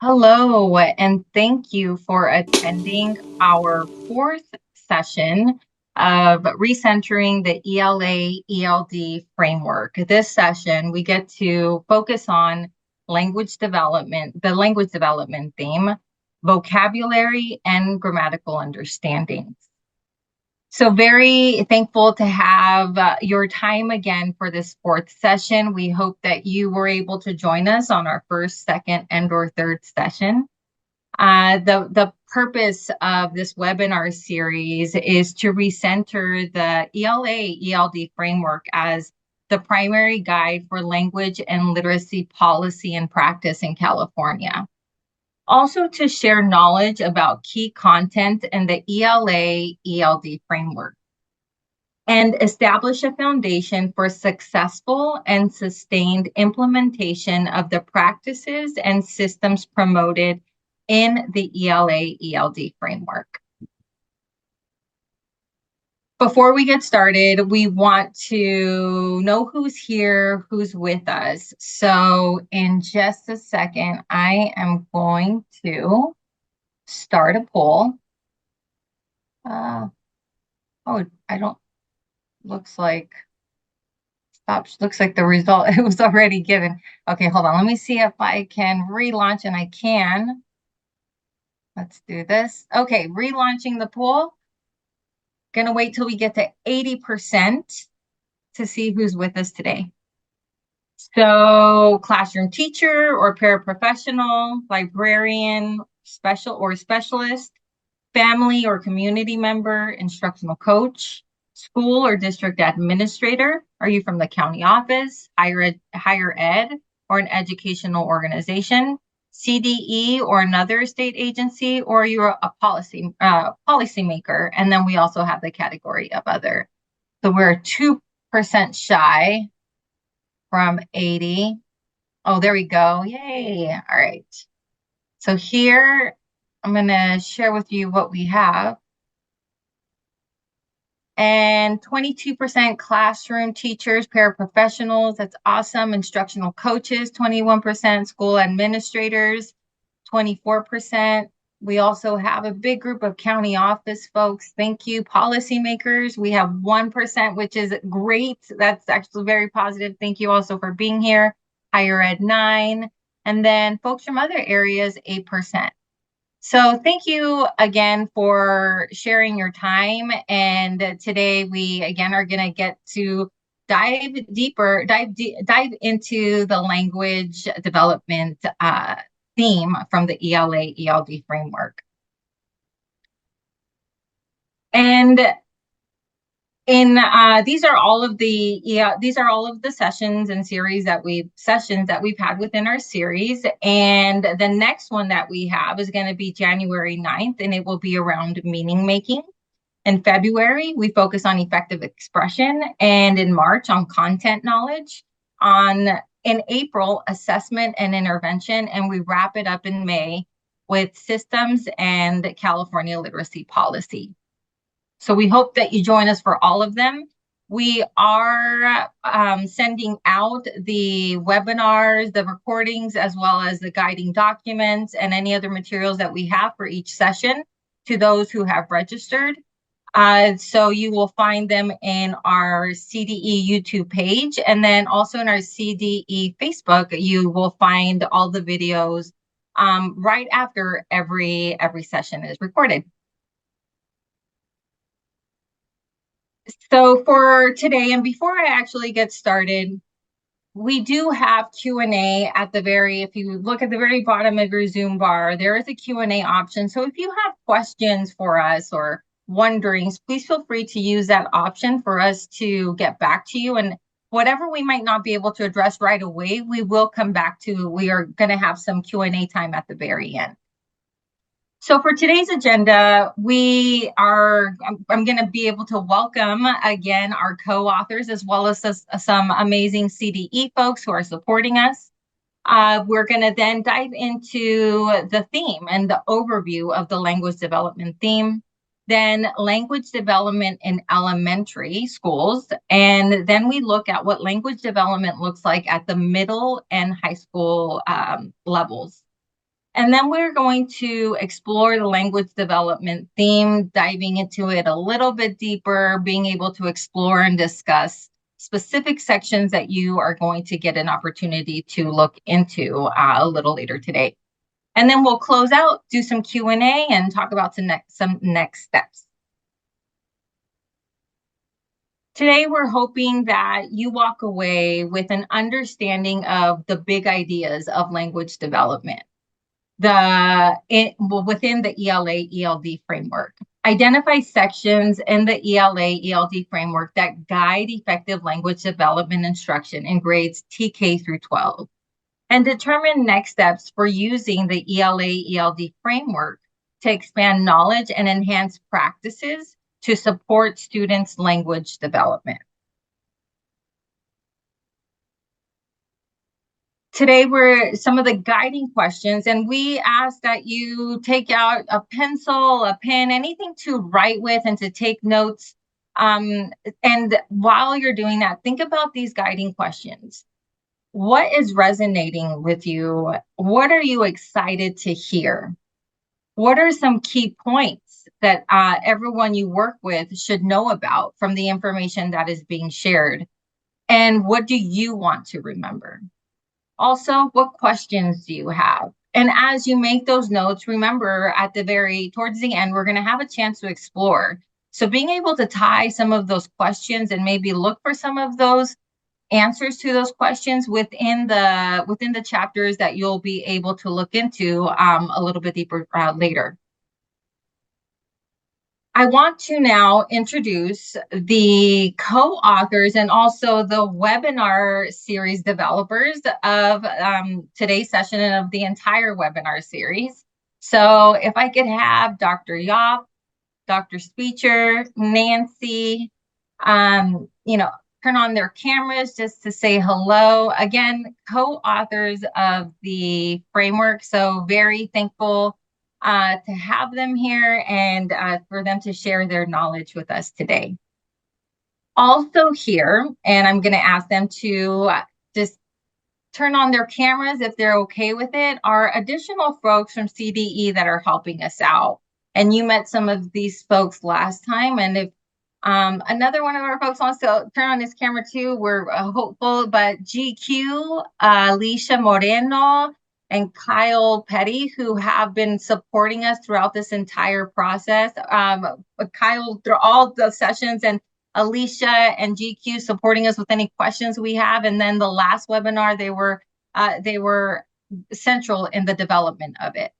Hello, and thank you for attending our fourth session of Recentering the ELA ELD Framework. This session, we get to focus on language development, the language development theme, vocabulary, and grammatical understandings. So very thankful to have your time again for this fourth session. We hope that you were able to join us on our first, second, and or third session. The purpose of this webinar series is to recenter the ELA ELD framework as the primary guide for language and literacy policy and practice in California. Also to share knowledge about key content in the ELA ELD framework and establish a foundation for successful and sustained implementation of the practices and systems promoted in the ELA ELD framework. Before we get started, we want to know who's here, who's with us. So in just a second, I am going to start a poll. Looks like the result, it was already given. Okay, hold on. Let me see if I can relaunch, and I can. Let's do this. Okay, relaunching the poll. Gonna wait till we get to 80% to see who's with us today. So classroom teacher or paraprofessional, librarian, specialist, family or community member, instructional coach, school or district administrator. Are you from the county office, higher ed, or an educational organization, CDE or another state agency, or you're a policymaker? And then we also have the category of other. So we're 2% shy from 80. Oh, there we go. Yay. All right. So here, I'm going to share with you what we have. And 22% classroom teachers, paraprofessionals. That's awesome. Instructional coaches, 21%. School administrators, 24%. We also have a big group of county office folks. Thank you. Policymakers, we have 1%, which is great. That's actually very positive. Thank you also for being here. Higher ed, 9%. And then folks from other areas, 8%. So thank you again for sharing your time. And today we again are going to get to dive into the language development theme from the ELA ELD framework. And these are all of the sessions and series that we've had within our series. And the next one that we have is going to be January 9th, and it will be around meaning making. In February, we focus on effective expression, and in March on content knowledge. In April, assessment and intervention, and we wrap it up in May with systems and California literacy policy. So we hope that you join us for all of them. We are sending out the webinars, the recordings, as well as the guiding documents and any other materials that we have for each session to those who have registered. So you will find them in our CDE YouTube page, and then also in our CDE Facebook, you will find all the videos right after every session is recorded. So for today, and before I actually get started, we do have Q&A at the if you look at the very bottom of your Zoom bar, there is a Q&A option. So if you have questions for us or wonderings, please feel free to use that option for us to get back to you. And whatever we might not be able to address right away, we will come back to. We are going to have some Q&A time at the very end. So for today's agenda, I'm going to be able to welcome again our co-authors, as well as some amazing CDE folks who are supporting us. We're going to then dive into the theme and the overview of the language development theme, then language development in elementary schools, and then we look at what language development looks like at the middle and high school levels. And then we're going to explore the language development theme, diving into it a little bit deeper, being able to explore and discuss specific sections that you are going to get an opportunity to look into a little later today. And then we'll close out, do some Q&A, and talk about some next steps. Today, we're hoping that you walk away with an understanding of the big ideas of language development within the ELA ELD framework. Identify sections in the ELA ELD framework that guide effective language development instruction in grades TK through 12, and determine next steps for using the ELA ELD framework to expand knowledge and enhance practices to support students' language development. Today, we're some of the guiding questions, and we ask that you take out a pencil, a pen, anything to write with and to take notes. And while you're doing that, think about these guiding questions. What is resonating with you? What are you excited to hear? What are some key points that everyone you work with should know about from the information that is being shared? And what do you want to remember? Also, what questions do you have? And as you make those notes, remember towards the end, we're going to have a chance to explore. So being able to tie some of those questions and maybe look for some of those answers to those questions within the chapters that you'll be able to look into a little bit deeper later. I want to now introduce the co-authors and also the webinar series developers of today's session and of the entire webinar series. So if I could have Dr. Yop, Dr. Speecher, Nancy, turn on their cameras just to say hello. Again, co-authors of the framework, so very thankful to have them here and for them to share their knowledge with us today. Also here, and I'm going to ask them to just turn on their cameras if they're okay with it, are additional folks from CDE that are helping us out. And you met some of these folks last time, and if another one of our folks wants to turn on his camera too, we're hopeful, but GQ, Alicia Moreno, and Kyle Petty, who have been supporting us throughout this entire process. Kyle through all the sessions, and Alicia and GQ supporting us with any questions we have. And then the last webinar, they were central in the development of it.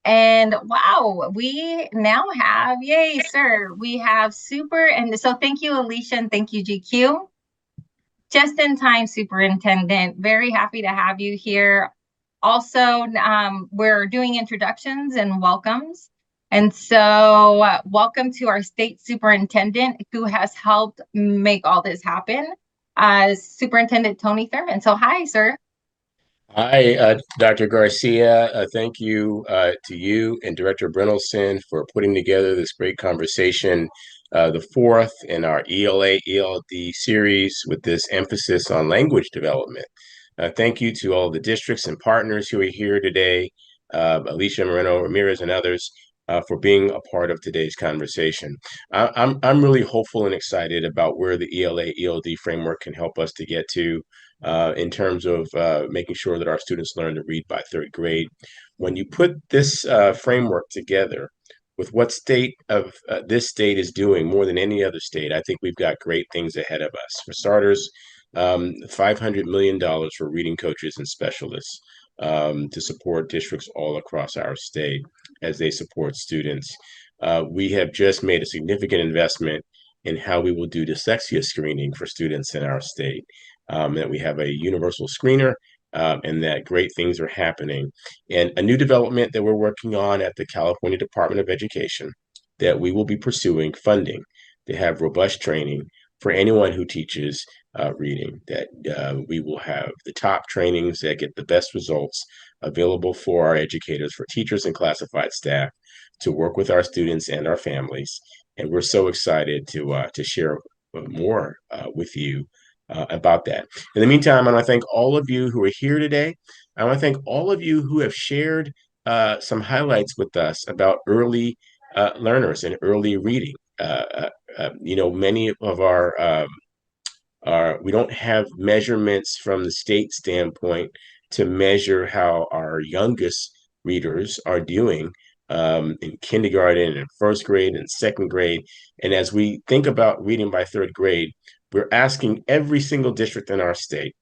And wow, we now have, yay, sir, we have and so thank you, Alicia, and thank you, GQ. Just in time, Superintendent, very happy to have you here. Also, we're doing introductions and welcomes. And so welcome to our state superintendent who has helped make all this happen, Superintendent Tony Thurmond. So hi, sir. Hi, Dr. Garcia. Thank you to you and Director Brennelson for putting together this great conversation, the fourth in our ELA ELD series with this emphasis on language development. Thank you to all the districts and partners who are here today, Alicia Moreno Ramirez and others, for being a part of today's conversation. I'm really hopeful and excited about where the ELA ELD framework can help us to get to in terms of making sure that our students learn to read by third grade. When you put this framework together with what this state is doing more than any other state, I think we've got great things ahead of us. For starters, $500 million for reading coaches and specialists to support districts all across our state as they support students. We have just made a significant investment in how we will do dyslexia screening for students in our state. That we have a universal screener, and that great things are happening. And a new development that we're working on at the California Department of Education that we will be pursuing funding to have robust training for anyone who teaches reading, that we will have the top trainings that get the best results available for our educators, for teachers and classified staff to work with our students and our families. And we're so excited to share more with you about that. In the meantime, I want to thank all of you who are here today. I want to thank all of you who have shared some highlights with us about early learners and early reading. Many of we don't have measurements from the state standpoint to measure how our youngest readers are doing in kindergarten and first grade and second grade. And as we think about reading by third grade, we're asking every single district in our state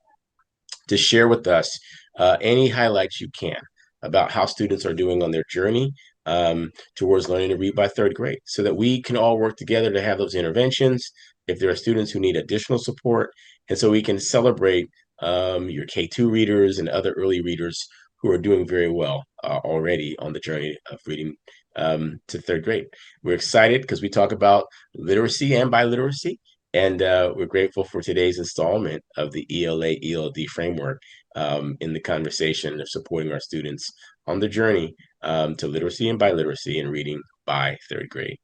to share with us any highlights you can about how students are doing on their journey towards learning to read by third grade so that we can all work together to have those interventions if there are students who need additional support. And so we can celebrate your K2 readers and other early readers who are doing very well already on the journey of reading to third grade. We're excited because we talk about literacy and biliteracy. And we're grateful for today's installment of the ELA ELD framework in the conversation of supporting our students on the journey to literacy and biliteracy and reading by third grade.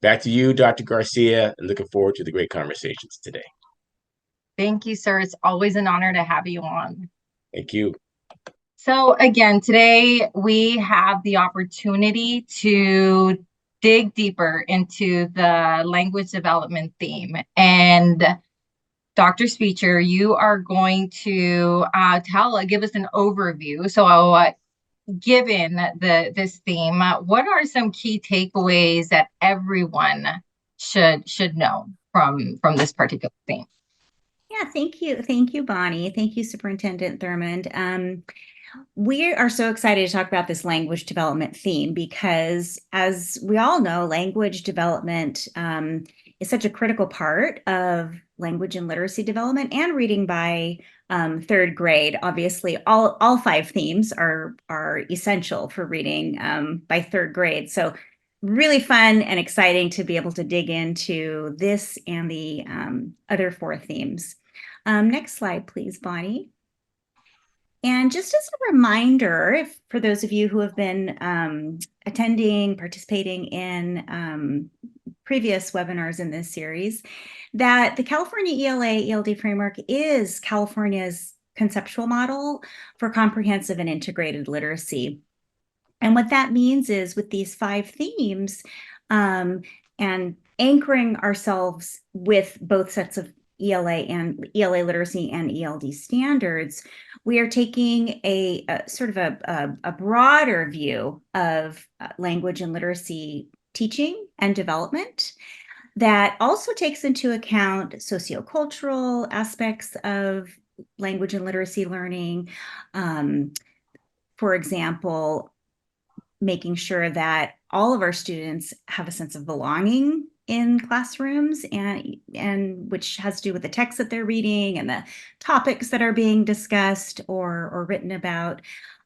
Back to you, Dr. Garcia, and looking forward to the great conversations today. Thank you, sir. It's always an honor to have you on. Thank you. So again, today we have the opportunity to dig deeper into the language development theme. And Dr. Speecher, you are going to give us an overview. So given this theme, what are some key takeaways that everyone should know from this particular theme? Yeah, thank you. Thank you, Bonnie. Thank you, Superintendent Thurmond. We are so excited to talk about this language development theme because, as we all know, language development is such a critical part of language and literacy development and reading by third grade. Obviously, all five themes are essential for reading by third grade. So really fun and exciting to be able to dig into this and the other four themes. Next slide, please, Bonnie. And just as a reminder, for those of you who have been participating in previous webinars in this series, that the California ELA ELD framework is California's conceptual model for comprehensive and integrated literacy. And what that means is with these five themes and anchoring ourselves with both sets of ELA literacy and ELD standards, we are taking a sort of a broader view of language and literacy teaching and development that also takes into account sociocultural aspects of language and literacy learning. For example, making sure that all of our students have a sense of belonging in classrooms and which has to do with the text that they're reading and the topics that are being discussed or written about.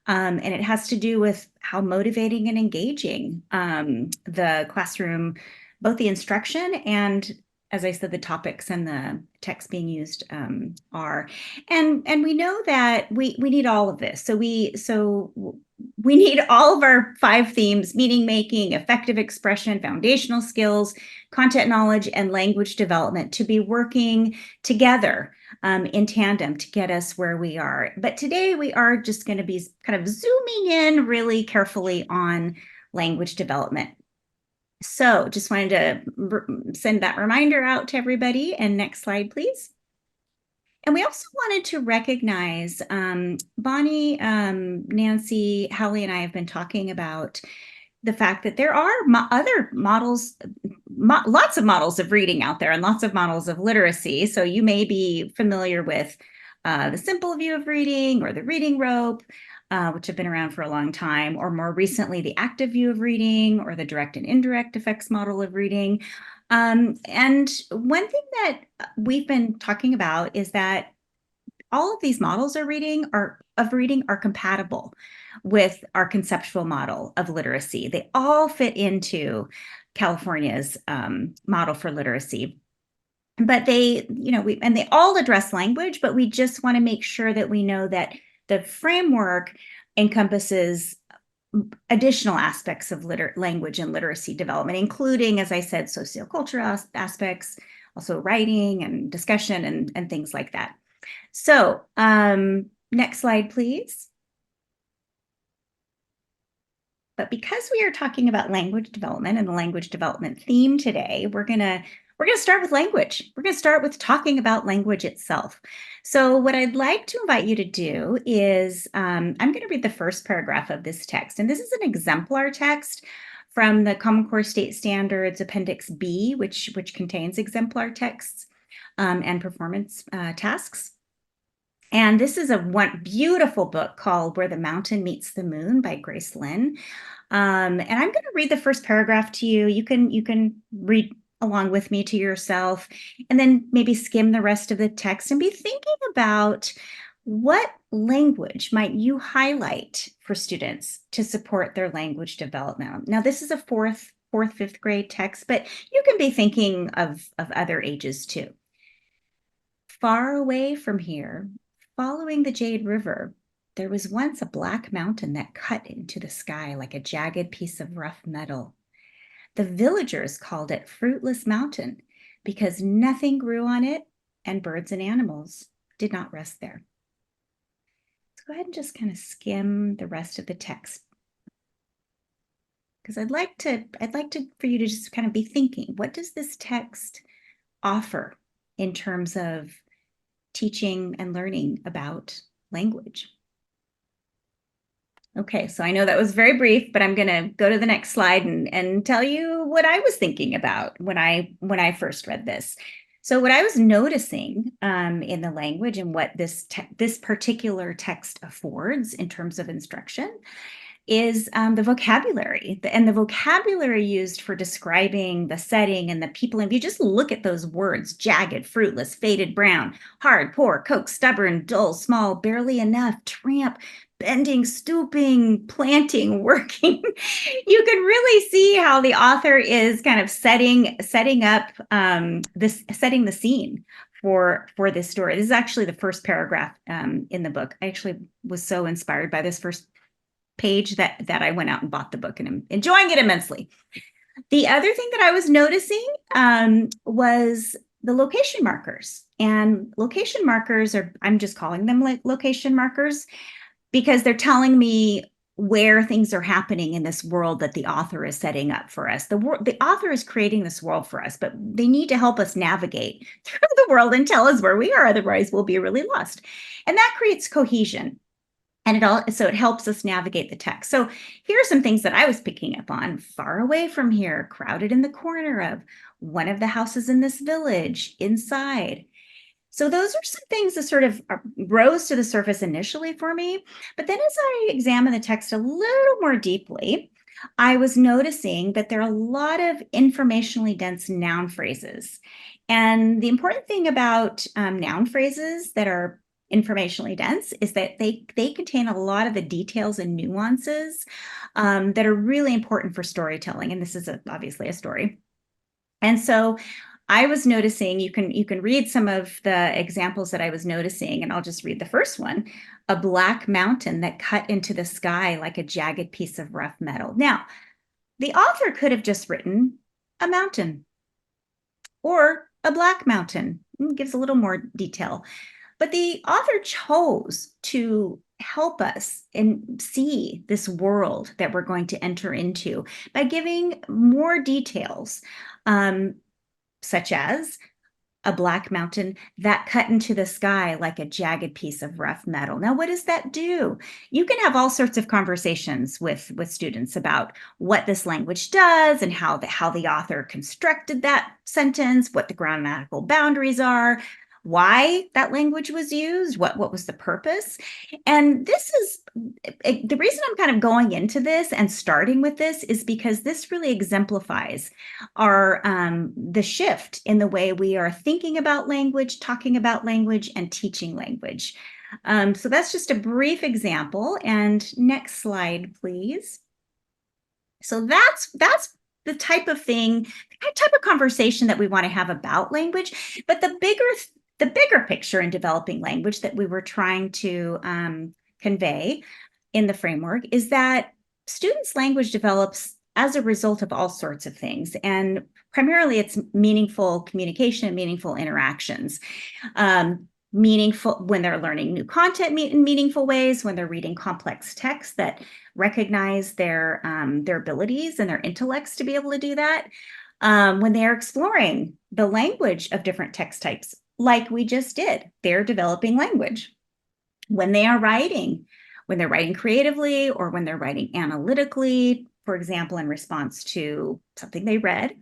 And it has to do with how motivating and engaging the classroom, both the instruction and, as I said, the topics and the text being used are. And we know that we need all of this. So we need all of our five themes: meaning making, effective expression, foundational skills, content knowledge, and language development to be working together in tandem to get us where we are. But today we are just going to be kind of zooming in really carefully on language development. So just wanted to send that reminder out to everybody. And next slide, please. And we also wanted to recognize, Bonnie, Nancy, Hallie, and I have been talking about the fact that there are other models, lots of models of reading out there and lots of models of literacy. So you may be familiar with the simple view of reading or the reading rope, which have been around for a long time, or more recently, the active view of reading or the direct and indirect effects model of reading. And one thing that we've been talking about is that all of these models of reading are compatible with our conceptual model of literacy. They all fit into California's model for literacy. But they all address language, but we just want to make sure that we know that the framework encompasses additional aspects of language and literacy development, including, as I said, sociocultural aspects, also writing and discussion and things like that. So next slide, please. But because we are talking about language development and the language development theme today, we're gonna start with language. We're gonna start with talking about language itself. So what I'd like to invite you to do is, I'm gonna read the first paragraph of this text, and this is an exemplar text from the Common Core State Standards Appendix B, which contains exemplar texts and performance tasks. And this is a beautiful book called Where the Mountain Meets the Moon by Grace Lynn. And I'm going to read the first paragraph to you. You can read along with me to yourself, and then maybe skim the rest of the text and be thinking about what language might you highlight for students to support their language development. Now, this is a fourth, fifth grade text, but you can be thinking of other ages too. Far away from here, following the Jade River, there was once a black mountain that cut into the sky like a jagged piece of rough metal. The villagers called it Fruitless Mountain because nothing grew on it and birds and animals did not rest there. Let's go ahead and just kind of skim the rest of the text, because I'd like for you to just kind of be thinking, what does this text offer in terms of teaching and learning about language? Okay, so I know that was very brief, but I'm going to go to the next slide and tell you what I was thinking about when I first read this. So what I was noticing in the language and what this particular text affords in terms of instruction is the vocabulary, and the vocabulary used for describing the setting and the people. And if you just look at those words: jagged, fruitless, faded brown, hard, poor, coax, stubborn, dull, small, barely enough, tramp, bending, stooping, planting, working, you can really see how the author is kind of setting up setting the scene for this story. This is actually the first paragraph in the book. I actually was so inspired by this first page that I went out and bought the book, and I'm enjoying it immensely. The other thing that I was noticing was the location markers. And location markers I'm just calling them like location markers because they're telling me where things are happening in this world that the author is setting up for us. The author is creating this world for us, but they need to help us navigate through the world and tell us where we are. Otherwise, we'll be really lost. And that creates cohesion. And it helps us navigate the text. So here are some things that I was picking up on. Far away from here, crowded in the corner of one of the houses in this village, inside. So those are some things that sort of rose to the surface initially for me. But then as I examine the text a little more deeply, I was noticing that there are a lot of informationally dense noun phrases. And the important thing about noun phrases that are informationally dense is that they contain a lot of the details and nuances that are really important for storytelling. And this is obviously a story. And so I was noticing, you can read some of the examples that I was noticing, and I'll just read the first one: a black mountain that cut into the sky like a jagged piece of rough metal. Now, the author could have just written a mountain or a black mountain. It gives a little more detail. But the author chose to help us and see this world that we're going to enter into by giving more details, such as a black mountain that cut into the sky like a jagged piece of rough metal. Now, what does that do? You can have all sorts of conversations with students about what this language does and how the author constructed that sentence, what the grammatical boundaries are, why that language was used, what was the purpose. And this is the reason I'm kind of going into this and starting with this is because this really exemplifies our the shift in the way we are thinking about language, talking about language, and teaching language. So that's just a brief example. And next slide, please. So that's the type of thing, the type of conversation that we want to have about language. But the bigger picture in developing language that we were trying to convey in the framework is that students' language develops as a result of all sorts of things. And primarily it's meaningful communication, meaningful interactions. meaningful, when they're learning new content in meaningful ways, when they're reading complex texts that recognize their abilities and their intellects to be able to do that, when they are exploring the language of different text types, like we just did, they're developing language. When they are writing, when they're writing creatively or when they're writing analytically, for example, in response to something they read,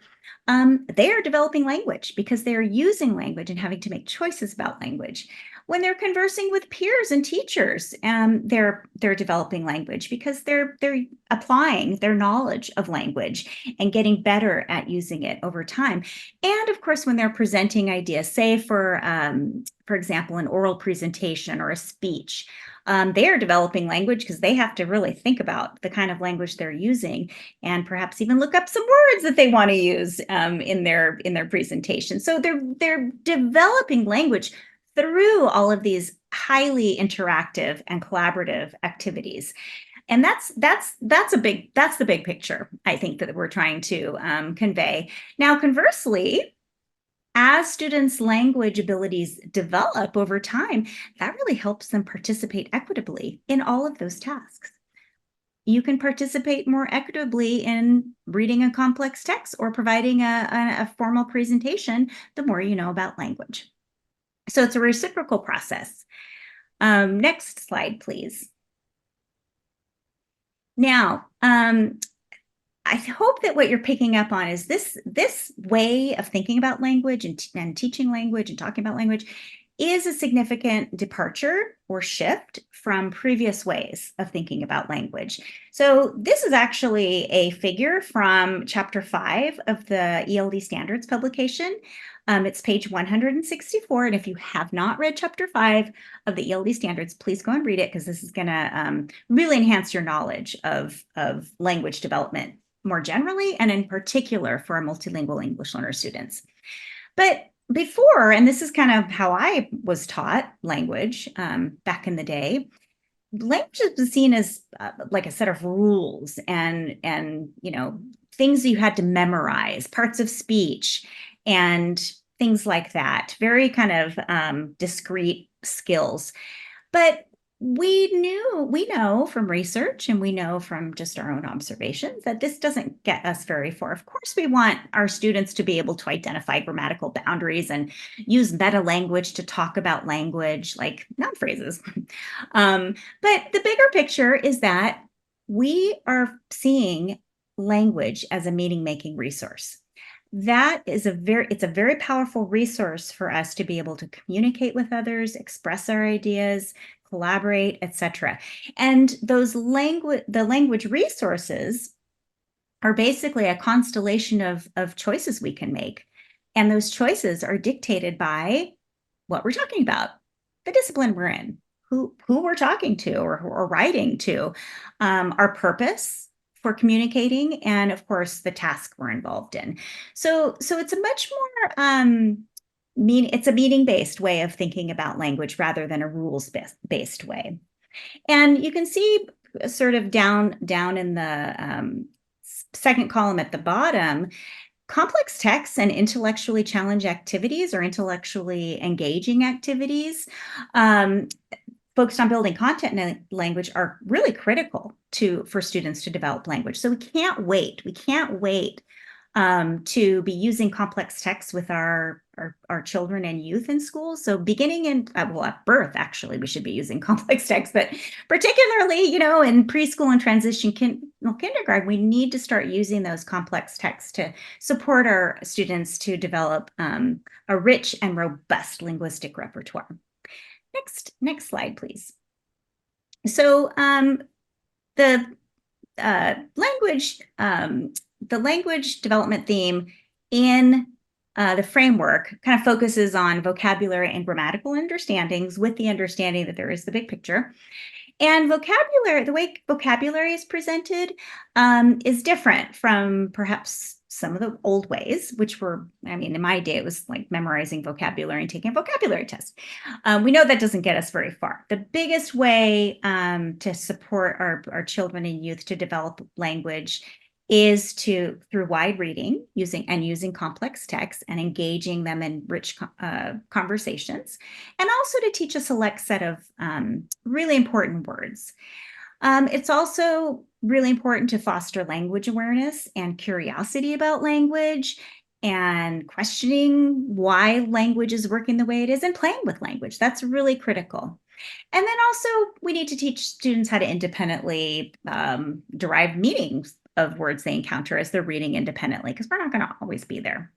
they are developing language because they are using language and having to make choices about language. When they're conversing with peers and teachers, they're developing language because they're applying their knowledge of language and getting better at using it over time. And of course, when they're presenting ideas, say for example, an oral presentation or a speech, they are developing language because they have to really think about the kind of language they're using and perhaps even look up some words that they want to use in their presentation. So they're developing language through all of these highly interactive and collaborative activities. And that's the big picture, I think, that we're trying to convey. Now, conversely, as students' language abilities develop over time, that really helps them participate equitably in all of those tasks. You can participate more equitably in reading a complex text or providing a formal presentation the more you know about language. So it's a reciprocal process. Next slide, please. Now, I hope that what you're picking up on is this way of thinking about language and teaching language and talking about language is a significant departure or shift from previous ways of thinking about language. So this is actually a figure from Chapter 5 of the ELD Standards publication. It's page 164, and if you have not read Chapter 5 of the ELD Standards, please go and read it, because this is going to really enhance your knowledge of language development more generally, and in particular for our multilingual English learner students. But before, and this is kind of how I was taught language back in the day, language was seen as like a set of rules and things you had to memorize, parts of speech and things like that, very kind of discrete skills. But we know from research, and we know from just our own observations, that this doesn't get us very far. Of course, we want our students to be able to identify grammatical boundaries and use meta language to talk about language, like noun phrases. But the bigger picture is that we are seeing language as a meaning-making resource. That is it's a very powerful resource for us to be able to communicate with others, express our ideas, collaborate, etc. And the language resources are basically a constellation of choices we can make. And those choices are dictated by what we're talking about, the discipline we're in, who we're talking to or writing to, our purpose for communicating, and of course the task we're involved in. So it's a much more it's a meaning-based way of thinking about language rather than a rules-based way. And you can see sort of down in the second column at the bottom, complex texts and intellectually challenged activities or intellectually engaging activities focused on building content and language are really critical for students to develop language. So we can't wait. We can't wait to be using complex texts with our children and youth in school. So beginning in, at birth, actually, we should be using complex texts, but particularly, in preschool and transition kindergarten, we need to start using those complex texts to support our students to develop a rich and robust linguistic repertoire. Next slide, please. So the language development theme in the framework kind of focuses on vocabulary and grammatical understandings, with the understanding that there is the big picture. And the way vocabulary is presented is different from perhaps some of the old ways, which were, in my day, it was like memorizing vocabulary and taking a vocabulary test. We know that doesn't get us very far. The biggest way to support our children and youth to develop language is through wide reading, using complex text and engaging them in rich conversations, and also to teach a select set of really important words. It's also really important to foster language awareness and curiosity about language, and questioning why language is working the way it is, and playing with language. That's really critical. And then also, we need to teach students how to independently derive meanings of words they encounter as they're reading independently, because we're not going to always be there.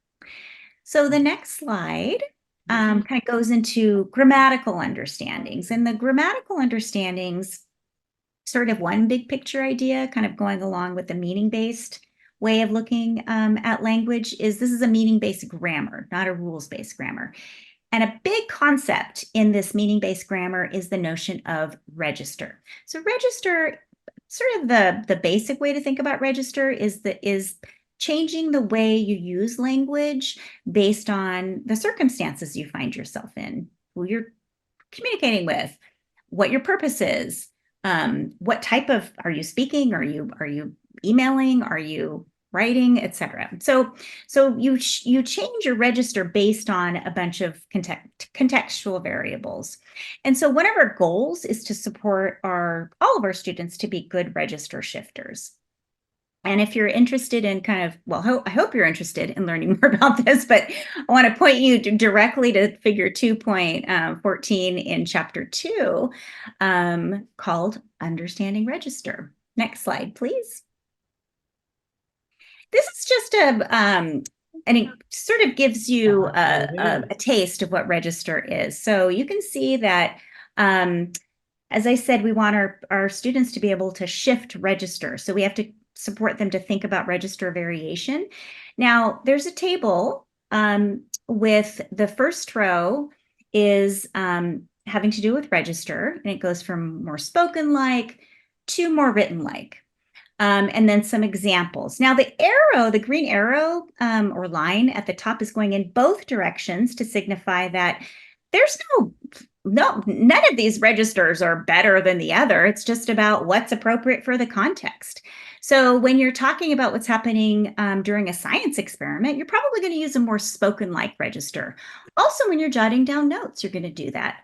So the next slide kind of goes into grammatical understandings. And the grammatical understandings, sort of one big picture idea, kind of going along with the meaning-based way of looking at language, is this is a meaning-based grammar, not a rules-based grammar. And a big concept in this meaning-based grammar is the notion of register. So register, sort of the basic way to think about register is changing the way you use language based on the circumstances you find yourself in, who you're communicating with, what your purpose is, what type of, are you speaking, are you emailing, are you writing, etc. So you change your register based on a bunch of contextual variables. And so one of our goals is to support all of our students to be good register shifters. And if you're interested in I hope you're interested in learning more about this, but I want to point you directly to figure 2.14 in chapter 2, called Understanding Register. Next slide, please. This is just and it sort of gives you a taste of what register is. So you can see that, as I said, we want our students to be able to shift register. So we have to support them to think about register variation. Now, there's a table with the first row is having to do with register, and it goes from more spoken-like to more written-like. And then some examples. Now, the green arrow or line at the top is going in both directions to signify that there's none of these registers are better than the other. It's just about what's appropriate for the context. So when you're talking about what's happening during a science experiment, you're probably going to use a more spoken-like register. Also, when you're jotting down notes, you're going to do that.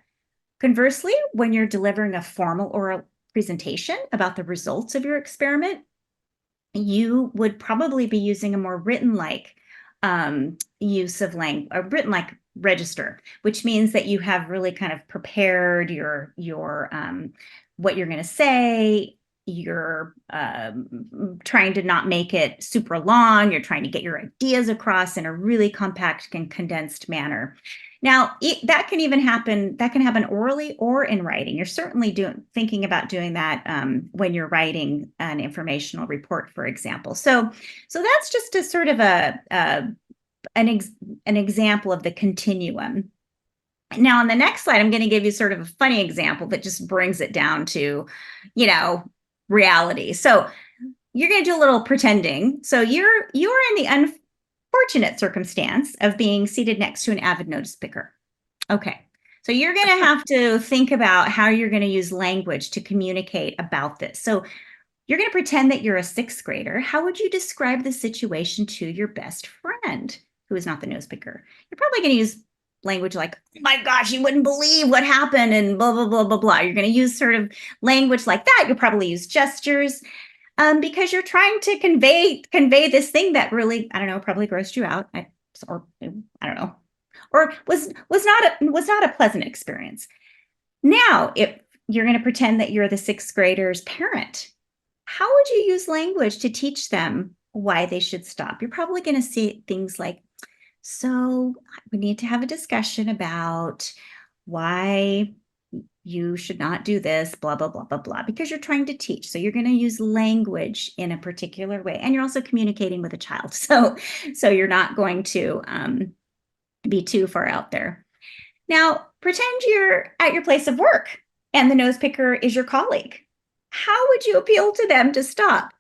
Conversely, when you're delivering a formal oral presentation about the results of your experiment, you would probably be using a more written-like use of language, a written-like register, which means that you have really kind of prepared your what you're going to say. You're trying to not make it super long. You're trying to get your ideas across in a really compact and condensed manner. Now, that can even happen. That can happen orally or in writing. You're certainly thinking about doing that when you're writing an informational report, for example. So that's just a sort of an example of the continuum. Now, on the next slide, I'm going to give you sort of a funny example that just brings it down to, reality. So you're going to do a little pretending. So you're in the unfortunate circumstance of being seated next to an avid notice picker. Okay. So you're going to have to think about how you're going to use language to communicate about this. So you're going to pretend that you're a sixth grader. How would you describe the situation to your best friend who is not the nose picker? You're probably going to use language like, oh my gosh, you wouldn't believe what happened, and blah, blah, blah, blah, blah. You're going to use sort of language like that. You'll probably use gestures because you're trying to convey this thing that really, I don't know, probably grossed you out, or I don't know, or was not a pleasant experience. Now, if you're going to pretend that you're the sixth grader's parent, how would you use language to teach them why they should stop? You're probably going to see things like, so we need to have a discussion about why you should not do this, blah, blah, blah, blah, blah, because you're trying to teach. So you're going to use language in a particular way. And you're also communicating with a child. So you're not going to be too far out there. Now, pretend you're at your place of work and the nose picker is your colleague. How would you appeal to them to stop?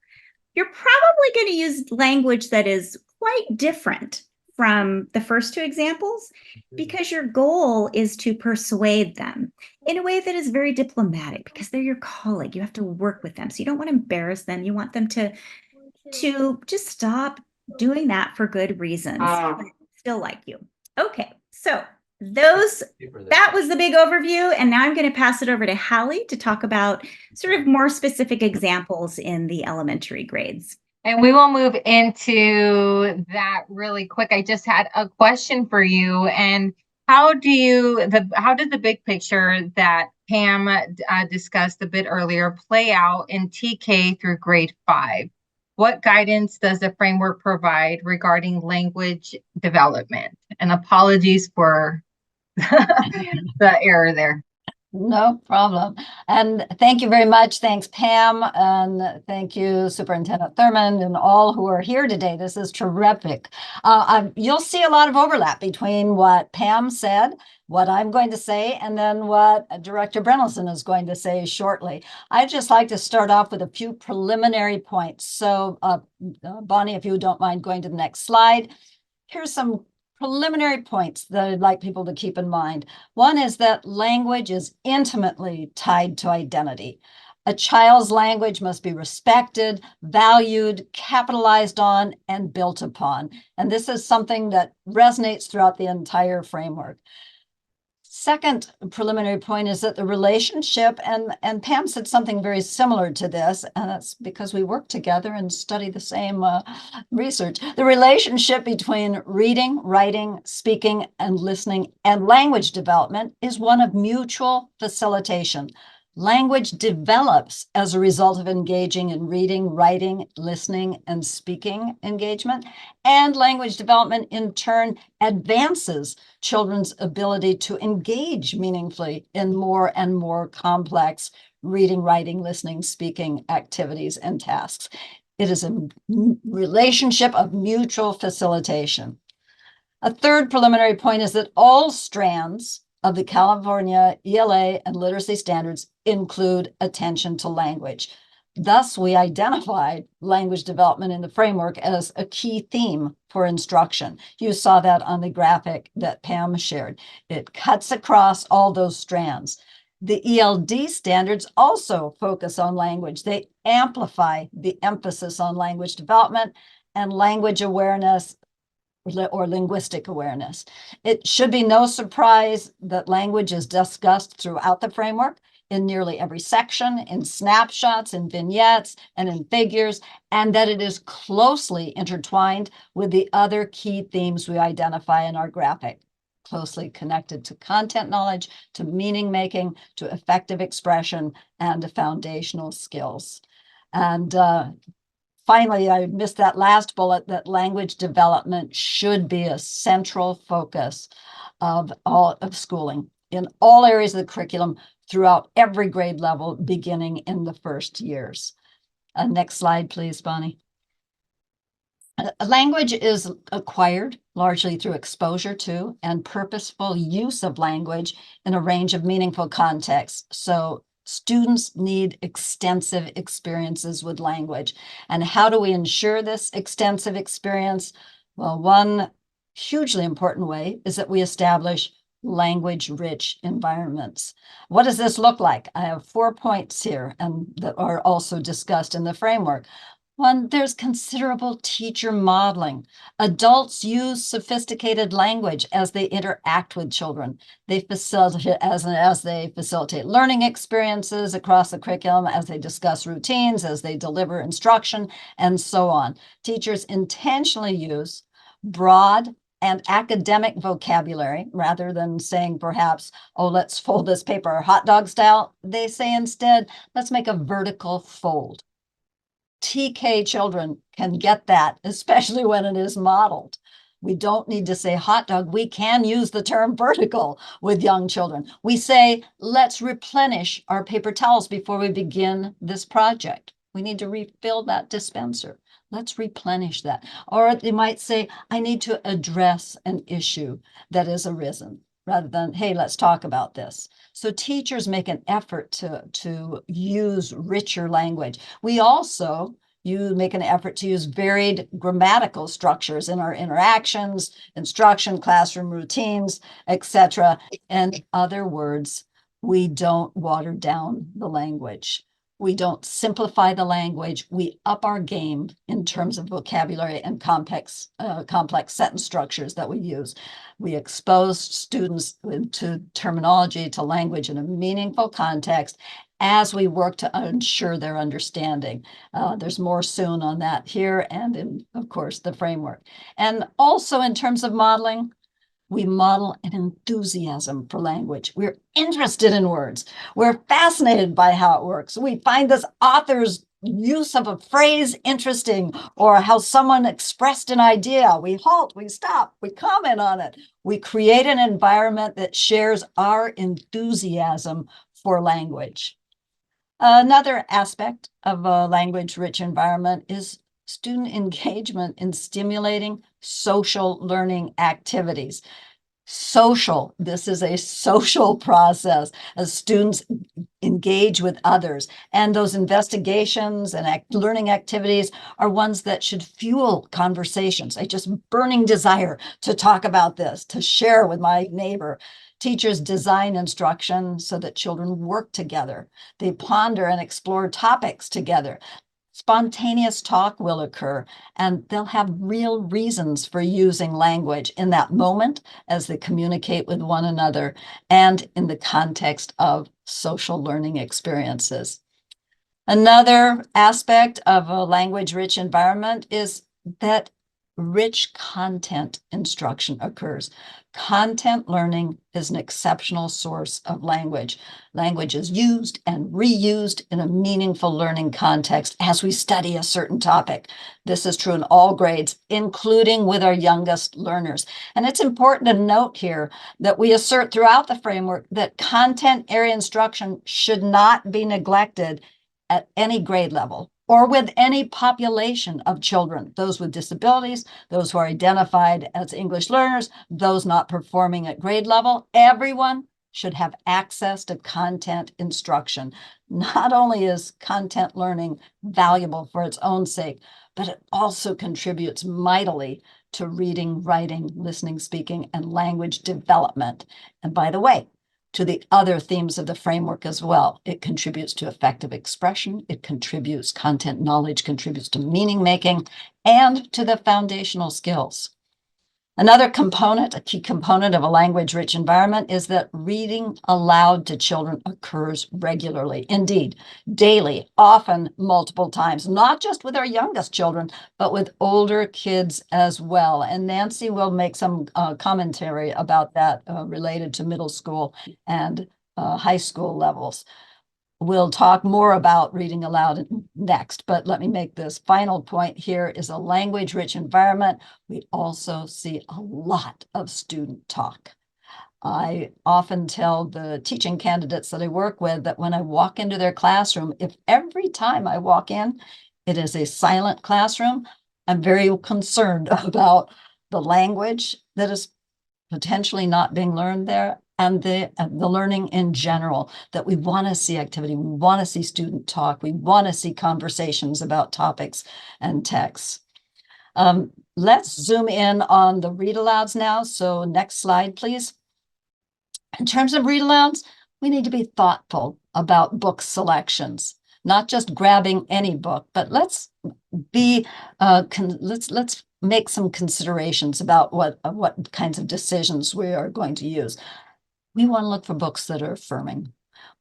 You're probably going to use language that is quite different from the first two examples, because your goal is to persuade them in a way that is very diplomatic, because they're your colleague. You have to work with them. So you don't want to embarrass them. You want them to to just stop doing that for good reasons. Ah. Still like you. Okay, so that was the big overview, and now I'm going to pass it over to Hallie to talk about sort of more specific examples in the elementary grades. And we will move into that really quick. I just had a question for you. And how did the big picture that Pam discussed a bit earlier play out in TK through grade 5? What guidance does the framework provide regarding language development? And apologies for the error there. No problem. And thank you very much. Thanks, Pam. And thank you, Superintendent Thurmond, and all who are here today. This is terrific. You'll see a lot of overlap between what Pam said, what I'm going to say, and then what Director Brennelson is going to say shortly. I'd just like to start off with a few preliminary points. So, Bonnie, if you don't mind going to the next slide, here's some preliminary points that I'd like people to keep in mind. One is that language is intimately tied to identity. A child's language must be respected, valued, capitalized on, and built upon. And this is something that resonates throughout the entire framework. Second preliminary point is that the relationship, and Pam said something very similar to this, and that's because we work together and study the same research. The relationship between reading, writing, speaking, and listening and language development is one of mutual facilitation. Language develops as a result of engaging in reading, writing, listening, and speaking engagement. And language development, in turn, advances children's ability to engage meaningfully in more and more complex reading, writing, listening, speaking activities and tasks. It is a relationship of mutual facilitation. A third preliminary point is that all strands of the California ELA and literacy standards include attention to language. Thus, we identified language development in the framework as a key theme for instruction. You saw that on the graphic that Pam shared. It cuts across all those strands. The ELD standards also focus on language. They amplify the emphasis on language development and language awareness or linguistic awareness. It should be no surprise that language is discussed throughout the framework in nearly every section, in snapshots, in vignettes, and in figures, and that it is closely intertwined with the other key themes we identify in our graphic, closely connected to content knowledge, to meaning making, to effective expression, and to foundational skills. And finally, I missed that last bullet, that language development should be a central focus of all of schooling in all areas of the curriculum throughout every grade level, beginning in the first years. Next slide, please, Bonnie. Language is acquired largely through exposure to and purposeful use of language in a range of meaningful contexts. So students need extensive experiences with language. And how do we ensure this extensive experience? Well, one hugely important way is that we establish language-rich environments. What does this look like? I have 4 points here and that are also discussed in the framework. One, there's considerable teacher modeling. Adults use sophisticated language as they interact with children. They facilitate as they facilitate learning experiences across the curriculum, as they discuss routines, as they deliver instruction, and so on. Teachers intentionally use broad and academic vocabulary rather than saying perhaps, oh, let's fold this paper hot dog style. They say instead, let's make a vertical fold. TK children can get that, especially when it is modeled. We don't need to say hot dog. We can use the term vertical with young children. We say, let's replenish our paper towels before we begin this project. We need to refill that dispenser. Let's replenish that. Or they might say, I need to address an issue that has arisen, rather than, hey, let's talk about this. So teachers make an effort to use richer language. We also make an effort to use varied grammatical structures in our interactions, instruction, classroom routines, etc. In other words, we don't water down the language. We don't simplify the language. We up our game in terms of vocabulary and complex sentence structures that we use. We expose students to terminology, to language in a meaningful context as we work to ensure their understanding. There's more soon on that here and in, of course, the framework. And also in terms of modeling, we model an enthusiasm for language. We're interested in words. We're fascinated by how it works. We find this author's use of a phrase interesting, or how someone expressed an idea. We halt, we stop, we comment on it. We create an environment that shares our enthusiasm for language. Another aspect of a language-rich environment is student engagement in stimulating social learning activities. Social, this is a social process as students engage with others. And those investigations and learning activities are ones that should fuel conversations. A just burning desire to talk about this, to share with my neighbor. Teachers design instruction so that children work together. They ponder and explore topics together. Spontaneous talk will occur, and they'll have real reasons for using language in that moment as they communicate with one another and in the context of social learning experiences. Another aspect of a language-rich environment is that rich content instruction occurs. Content learning is an exceptional source of language. Language is used and reused in a meaningful learning context as we study a certain topic. This is true in all grades, including with our youngest learners. And it's important to note here that we assert throughout the framework that content area instruction should not be neglected at any grade level or with any population of children, those with disabilities, those who are identified as English learners, those not performing at grade level. Everyone should have access to content instruction. Not only is content learning valuable for its own sake, but it also contributes mightily to reading, writing, listening, speaking, and language development. And by the way, to the other themes of the framework as well. It contributes to effective expression, it contributes, content knowledge contributes to meaning making, and to the foundational skills. Another component, a key component of a language-rich environment is that reading aloud to children occurs regularly, indeed, daily, often multiple times, not just with our youngest children, but with older kids as well. And Nancy will make some commentary about that related to middle school and high school levels. We'll talk more about reading aloud next, but let me make this final point here is a language-rich environment. We also see a lot of student talk. I often tell the teaching candidates that I work with that when I walk into their classroom, if every time I walk in, it is a silent classroom, I'm very concerned about the language that is potentially not being learned there and the learning in general, that we want to see activity, we want to see student talk, we want to see conversations about topics and texts. Let's zoom in on the read alouds now. So next slide, please. In terms of read alouds, we need to be thoughtful about book selections, not just grabbing any book, but let's be, let's make some considerations about what kinds of decisions we are going to use. We want to look for books that are affirming.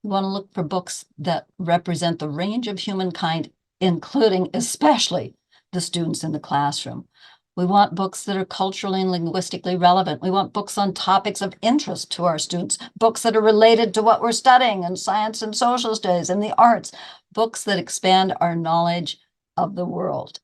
We want to look for books that represent the range of humankind, including especially the students in the classroom. We want books that are culturally and linguistically relevant. We want books on topics of interest to our students, books that are related to what we're studying in science and social studies and the arts, books that expand our knowledge of the world.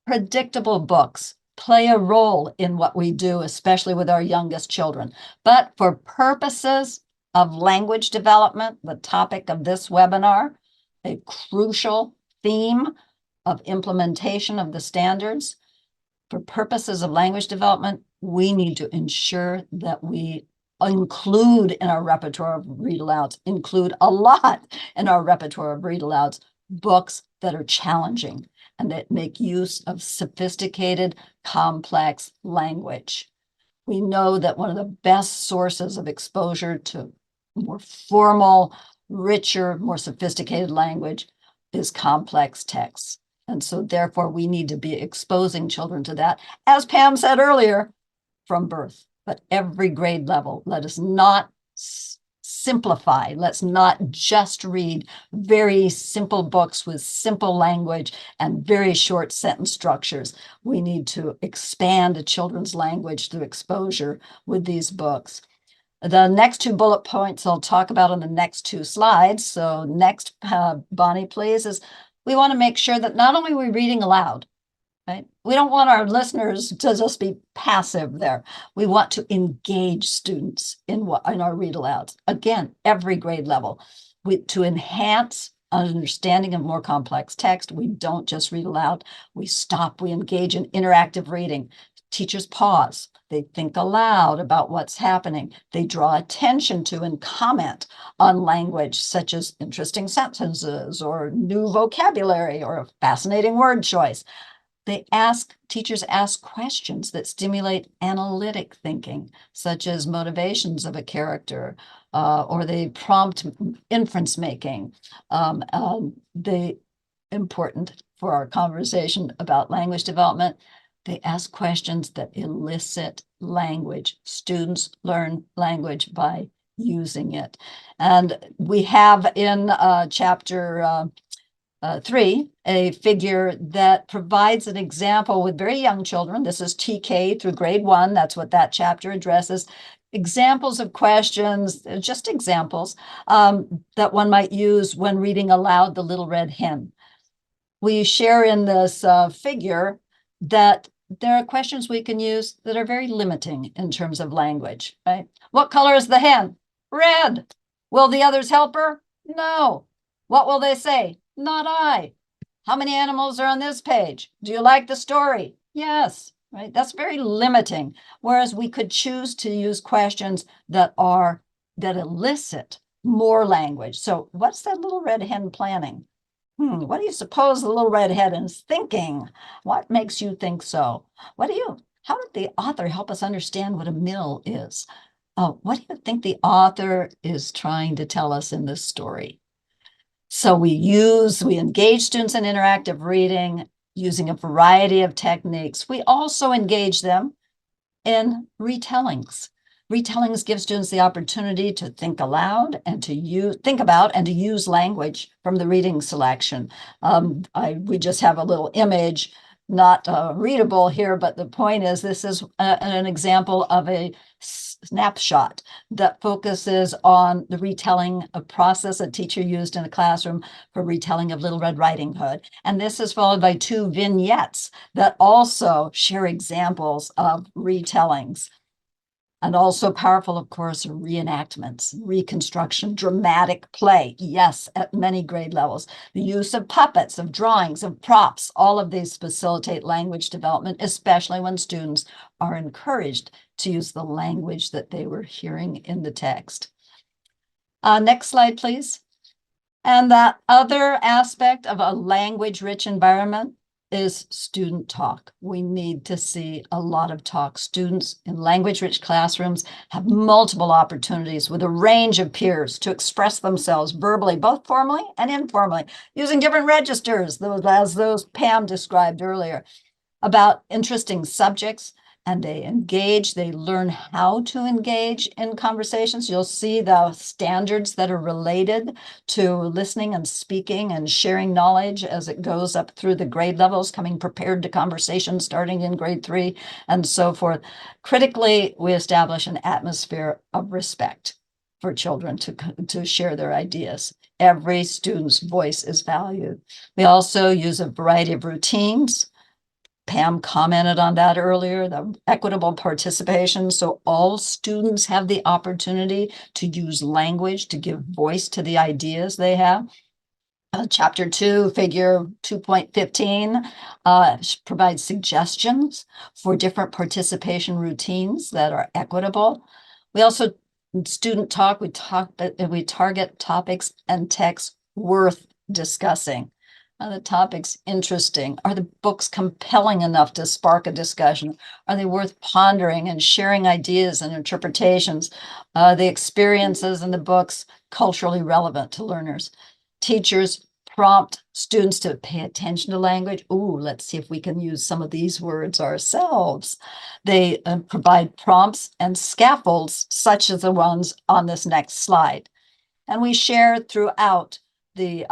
Predictable books play a role in what we do, especially with our youngest children. But for purposes of language development, the topic of this webinar, a crucial theme of implementation of the standards, for purposes of language development, we need to ensure that we include in our repertoire of read alouds, include a lot in our repertoire of read alouds, books that are challenging and that make use of sophisticated, complex language. We know that one of the best sources of exposure to more formal, richer, more sophisticated language is complex text. And so therefore we need to be exposing children to that, as Pam said earlier, from birth, but every grade level. Let us not simplify. Let's not just read very simple books with simple language and very short sentence structures. We need to expand the children's language through exposure with these books. The next two bullet points I'll talk about on the next two slides. So next, Bonnie, please, is we want to make sure that not only are we reading aloud, right? We don't want our listeners to just be passive there. We want to engage students in our read alouds. Again, every grade level. To enhance understanding of more complex text, we don't just read aloud. We stop, we engage in interactive reading. Teachers pause. They think aloud about what's happening. They draw attention to and comment on language, such as interesting sentences or new vocabulary or a fascinating word choice. Teachers ask questions that stimulate analytic thinking, such as motivations of a character, or they prompt inference making. Important for our conversation about language development, they ask questions that elicit language. Students learn language by using it. And we have in chapter 3, a figure that provides an example with very young children. This is TK through grade 1. That's what that chapter addresses. Examples of questions, just examples that one might use when reading aloud The Little Red Hen. We share in this figure that there are questions we can use that are very limiting in terms of language, right? What color is the hen? Red. Will the others help her? No. What will they say? Not I. How many animals are on this page? Do you like the story? Yes, right? That's very limiting. Whereas we could choose to use questions that elicit more language. So what's that little red hen planning? What do you suppose the little red hen is thinking? What makes you think so? How did the author help us understand what a mill is? What do you think the author is trying to tell us in this story? So we engage students in interactive reading using a variety of techniques. We also engage them in retellings. Retellings give students the opportunity to think aloud and think about and to use language from the reading selection. We just have a little image, not readable here, but the point is this is an example of a snapshot that focuses on the retelling of process a teacher used in a classroom for retelling of Little Red Riding Hood. And this is followed by 2 vignettes that also share examples of retellings. And also powerful, of course, are reenactments, reconstruction, dramatic play. Yes, at many grade levels. The use of puppets, of drawings, of props, all of these facilitate language development, especially when students are encouraged to use the language that they were hearing in the text. Next slide, please. And that other aspect of a language-rich environment is student talk. We need to see a lot of talk. Students in language-rich classrooms have multiple opportunities with a range of peers to express themselves verbally, both formally and informally, using different registers, as those Pam described earlier, about interesting subjects. And they learn how to engage in conversations. You'll see the standards that are related to listening and speaking and sharing knowledge as it goes up through the grade levels, coming prepared to conversation starting in grade 3 and so forth. Critically, we establish an atmosphere of respect for children to share their ideas. Every student's voice is valued. We also use a variety of routines. Pam commented on that earlier, the equitable participation. So all students have the opportunity to use language to give voice to the ideas they have. Chapter 2, figure 2.15 provides suggestions for different participation routines that are equitable. We also, student talk, we target topics and texts worth discussing. Are the topics interesting? Are the books compelling enough to spark a discussion? Are they worth pondering and sharing ideas and interpretations? The experiences in the books culturally relevant to learners. Teachers prompt students to pay attention to language. Ooh, let's see if we can use some of these words ourselves. They provide prompts and scaffolds, such as the ones on this next slide. And we share throughout the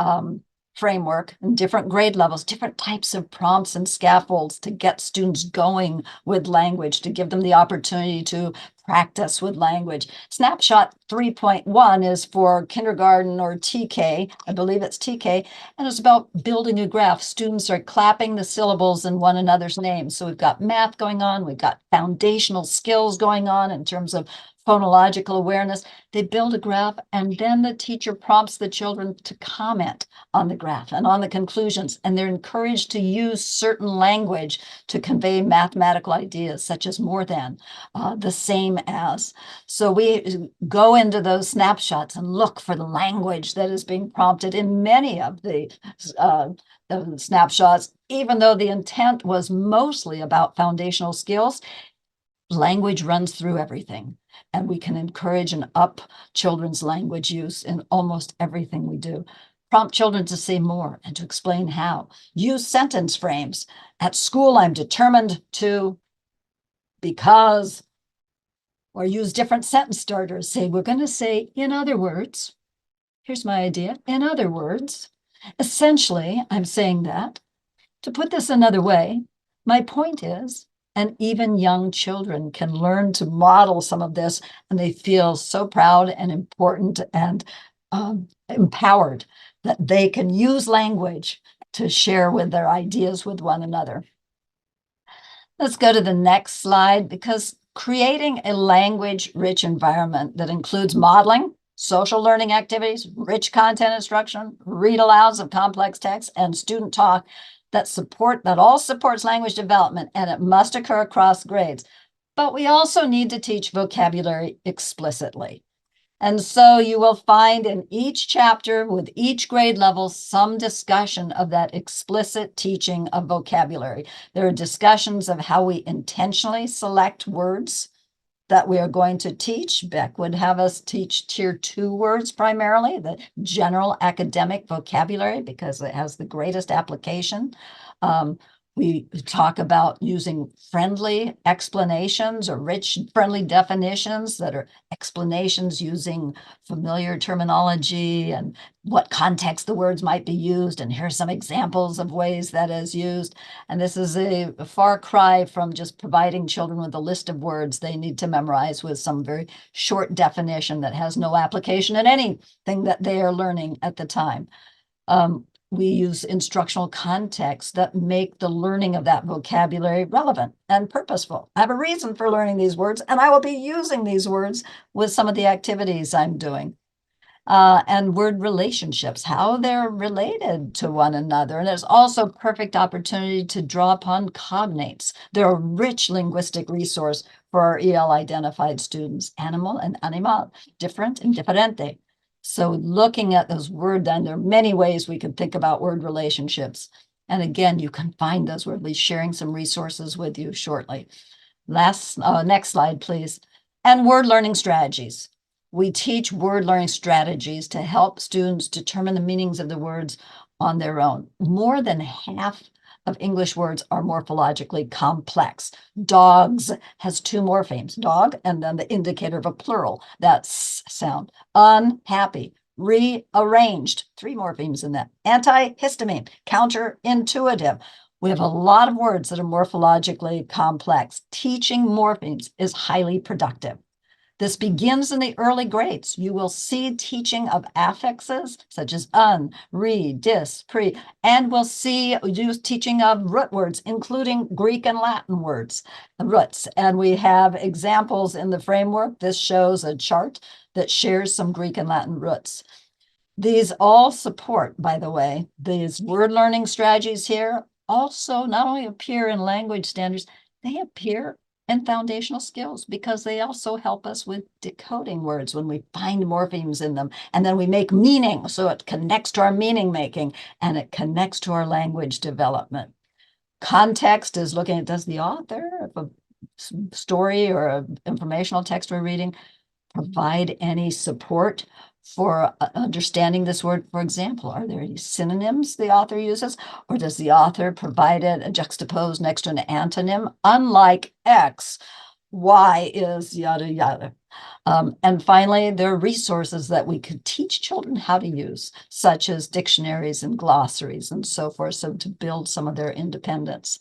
framework in different grade levels, different types of prompts and scaffolds to get students going with language, to give them the opportunity to practice with language. Snapshot 3.1 is for kindergarten or TK, I believe it's TK, and it's about building a graph. Students are clapping the syllables in one another's names. So we've got math going on, we've got foundational skills going on in terms of phonological awareness. They build a graph, and then the teacher prompts the children to comment on the graph and on the conclusions, and they're encouraged to use certain language to convey mathematical ideas, such as more than, the same as. So we go into those snapshots and look for the language that is being prompted in many of the snapshots, even though the intent was mostly about foundational skills. Language runs through everything, and we can encourage and up children's language use in almost everything we do. Prompt children to say more and to explain how. Use sentence frames. At school, I'm determined to, because, or use different sentence starters. Say, we're going to say, in other words, here's my idea, in other words. Essentially, I'm saying that. To put this another way, my point is, and even young children can learn to model some of this, and they feel so proud and important and empowered that they can use language to share with their ideas with one another. Let's go to the next slide, because creating a language-rich environment that includes modeling, social learning activities, rich content instruction, read-alouds of complex text, and student talk that all supports language development, and it must occur across grades. But we also need to teach vocabulary explicitly. And so you will find in each chapter with each grade level some discussion of that explicit teaching of vocabulary. There are discussions of how we intentionally select words that we are going to teach. Beck would have us teach tier 2 words primarily, the general academic vocabulary, because it has the greatest application. We talk about using friendly explanations or rich, friendly definitions that are explanations using familiar terminology and what context the words might be used. And here's some examples of ways that is used. And this is a far cry from just providing children with a list of words they need to memorize with some very short definition that has no application in anything that they are learning at the time. We use instructional contexts that make the learning of that vocabulary relevant and purposeful. I have a reason for learning these words, and I will be using these words with some of the activities I'm doing. And word relationships, how they're related to one another. And there's also perfect opportunity to draw upon cognates. They're a rich linguistic resource for our EL identified students, animal and animal, different and differente. So looking at those words, and there are many ways we can think about word relationships. And again, you can find those. We'll be sharing some resources with you shortly. Next slide, please. And word learning strategies. We teach word learning strategies to help students determine the meanings of the words on their own. More than half of English words are morphologically complex. Dogs has 2 morphemes, dog, and then the indicator of a plural, that S sound. Unhappy, rearranged, 3 morphemes in that. Antihistamine, counterintuitive. We have a lot of words that are morphologically complex. Teaching morphemes is highly productive. This begins in the early grades. You will see teaching of affixes such as un, re, dis, pre, and we'll see teaching of root words, including Greek and Latin words, roots. And we have examples in the framework. This shows a chart that shares some Greek and Latin roots. These all support, by the way, these word learning strategies here also not only appear in language standards, they appear and foundational skills, because they also help us with decoding words when we find morphemes in them. And then we make meaning, so it connects to our meaning making, and it connects to our language development. Context is looking at, does the author of a story or an informational text we're reading provide any support for understanding this word. For example, are there any synonyms the author uses, or does the author provide it juxtaposed next to an antonym? Unlike X, Y is yada yada. And finally, there are resources that we could teach children how to use, such as dictionaries and glossaries and so forth, so to build some of their independence.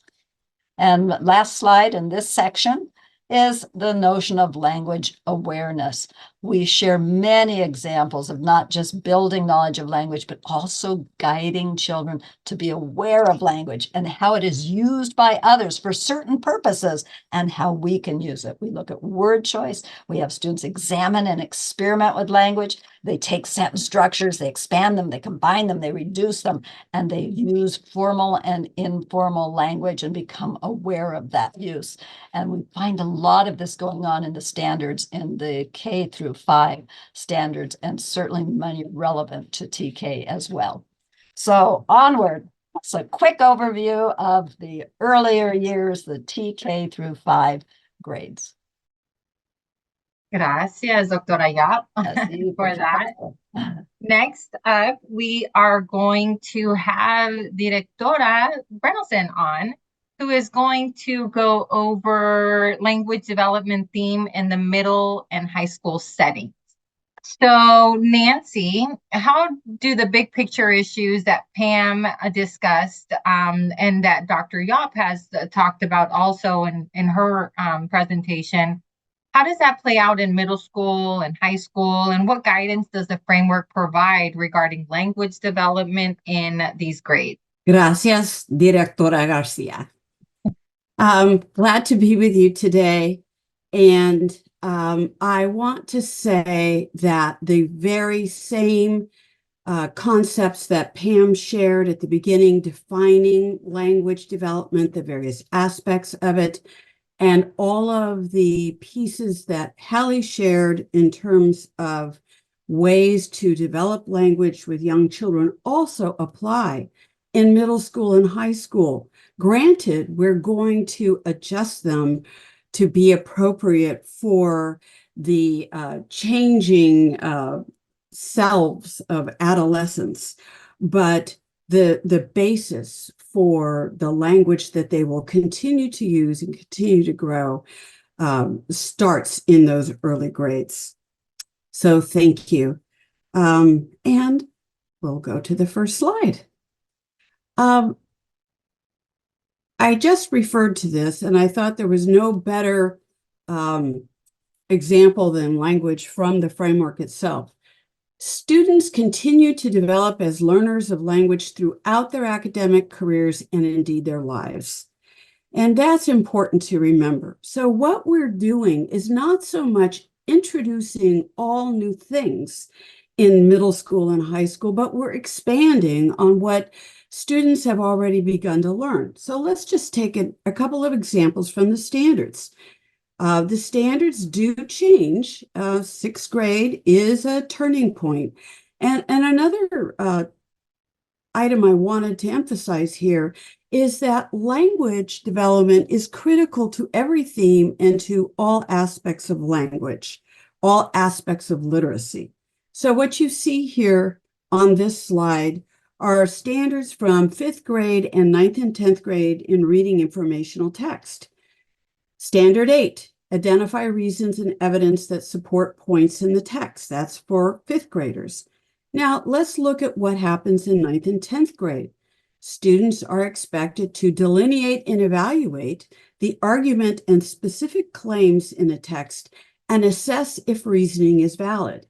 And last slide in this section is the notion of language awareness. We share many examples of not just building knowledge of language, but also guiding children to be aware of language and how it is used by others for certain purposes and how we can use it. We look at word choice. We have students examine and experiment with language. They take sentence structures, they expand them, they combine them, they reduce them, and they use formal and informal language and become aware of that use. And we find a lot of this going on in the standards in the K through 5 standards, and certainly many relevant to TK as well. So onward. That's a quick overview of the earlier years, the TK through 5 grades. Gracias, Doctora Yap, Así, for por that. supuesto. Next up, we are going to have Directora Brennelson on, who is going to go over language development theme in the middle and high school settings. So, Nancy, how do the big picture issues that Pam discussed and that Dr. Yap has talked about also in her presentation, how does that play out in middle school and high school? And what guidance does the framework provide regarding language development in these grades? Gracias, Directora Garcia. Glad to be with you today. And I want to say that the very same concepts that Pam shared at the beginning, defining language development, the various aspects of it, and all of the pieces that Hallie shared in terms of ways to develop language with young children also apply in middle school and high school. Granted, we're going to adjust them to be appropriate for the changing selves of adolescence, but the basis for the language that they will continue to use and continue to grow starts in those early grades. So thank you. And we'll go to the first slide. I just referred to this, and I thought there was no better example than language from the framework itself. Students continue to develop as learners of language throughout their academic careers and indeed their lives. And that's important to remember. So what we're doing is not so much introducing all new things in middle school and high school, but we're expanding on what students have already begun to learn. So let's just take a couple of examples from the standards. The standards do change. Sixth grade is a turning point. And another item I wanted to emphasize here is that language development is critical to every theme and to all aspects of language, all aspects of literacy. So what you see here on this slide are standards from 5th grade and 9th and 10th grade in reading informational text. Standard 8, identify reasons and evidence that support points in the text. That's for 5th graders. Now, let's look at what happens in 9th and 10th grade. Students are expected to delineate and evaluate the argument and specific claims in a text and assess if reasoning is valid.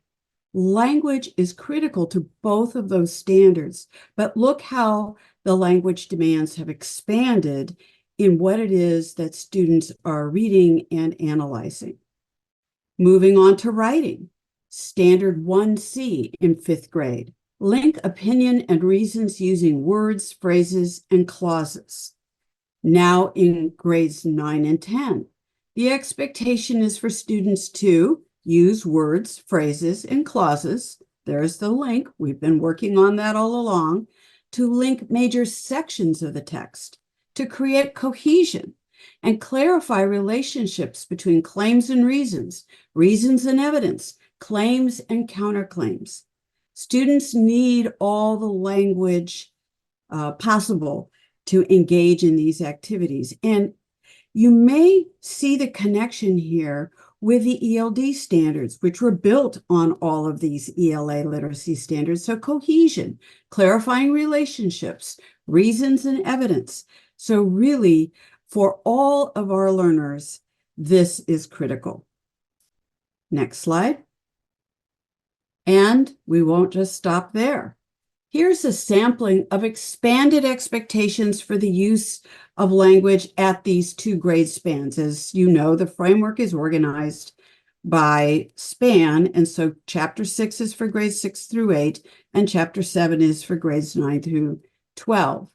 Language is critical to both of those standards, but look how the language demands have expanded in what it is that students are reading and analyzing. Moving on to writing, Standard 1C in 5th grade. Link opinion and reasons using words, phrases, and clauses. Now in grades 9 and 10, the expectation is for students to use words, phrases, and clauses. There's the link. We've been working on that all along. To link major sections of the text, to create cohesion and clarify relationships between claims and reasons and evidence, claims and counterclaims. Students need all the language possible to engage in these activities. And you may see the connection here with the ELD standards, which were built on all of these ELA literacy standards. So cohesion, clarifying relationships, reasons and evidence. So really, for all of our learners, this is critical. Next slide. And we won't just stop there. Here's a sampling of expanded expectations for the use of language at these 2 grade spans. As you know, the framework is organized by span, and so Chapter 6 is for grades 6 through 8, and Chapter 7 is for grades 9 through 12.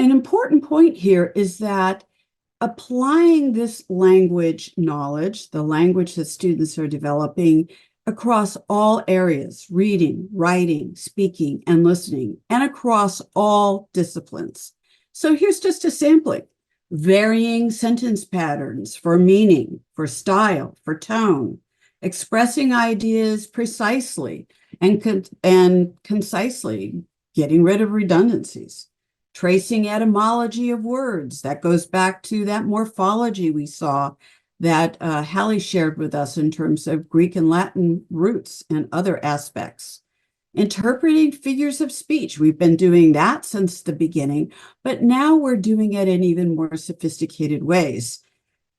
An important point here is that applying this language knowledge, the language that students are developing, across all areas, reading, writing, speaking, and listening, and across all disciplines. So here's just a sampling. Varying sentence patterns for meaning, for style, for tone, expressing ideas precisely and concisely, getting rid of redundancies, tracing etymology of words. That goes back to that morphology we saw that Hallie shared with us in terms of Greek and Latin roots and other aspects. Interpreting figures of speech. We've been doing that since the beginning, but now we're doing it in even more sophisticated ways.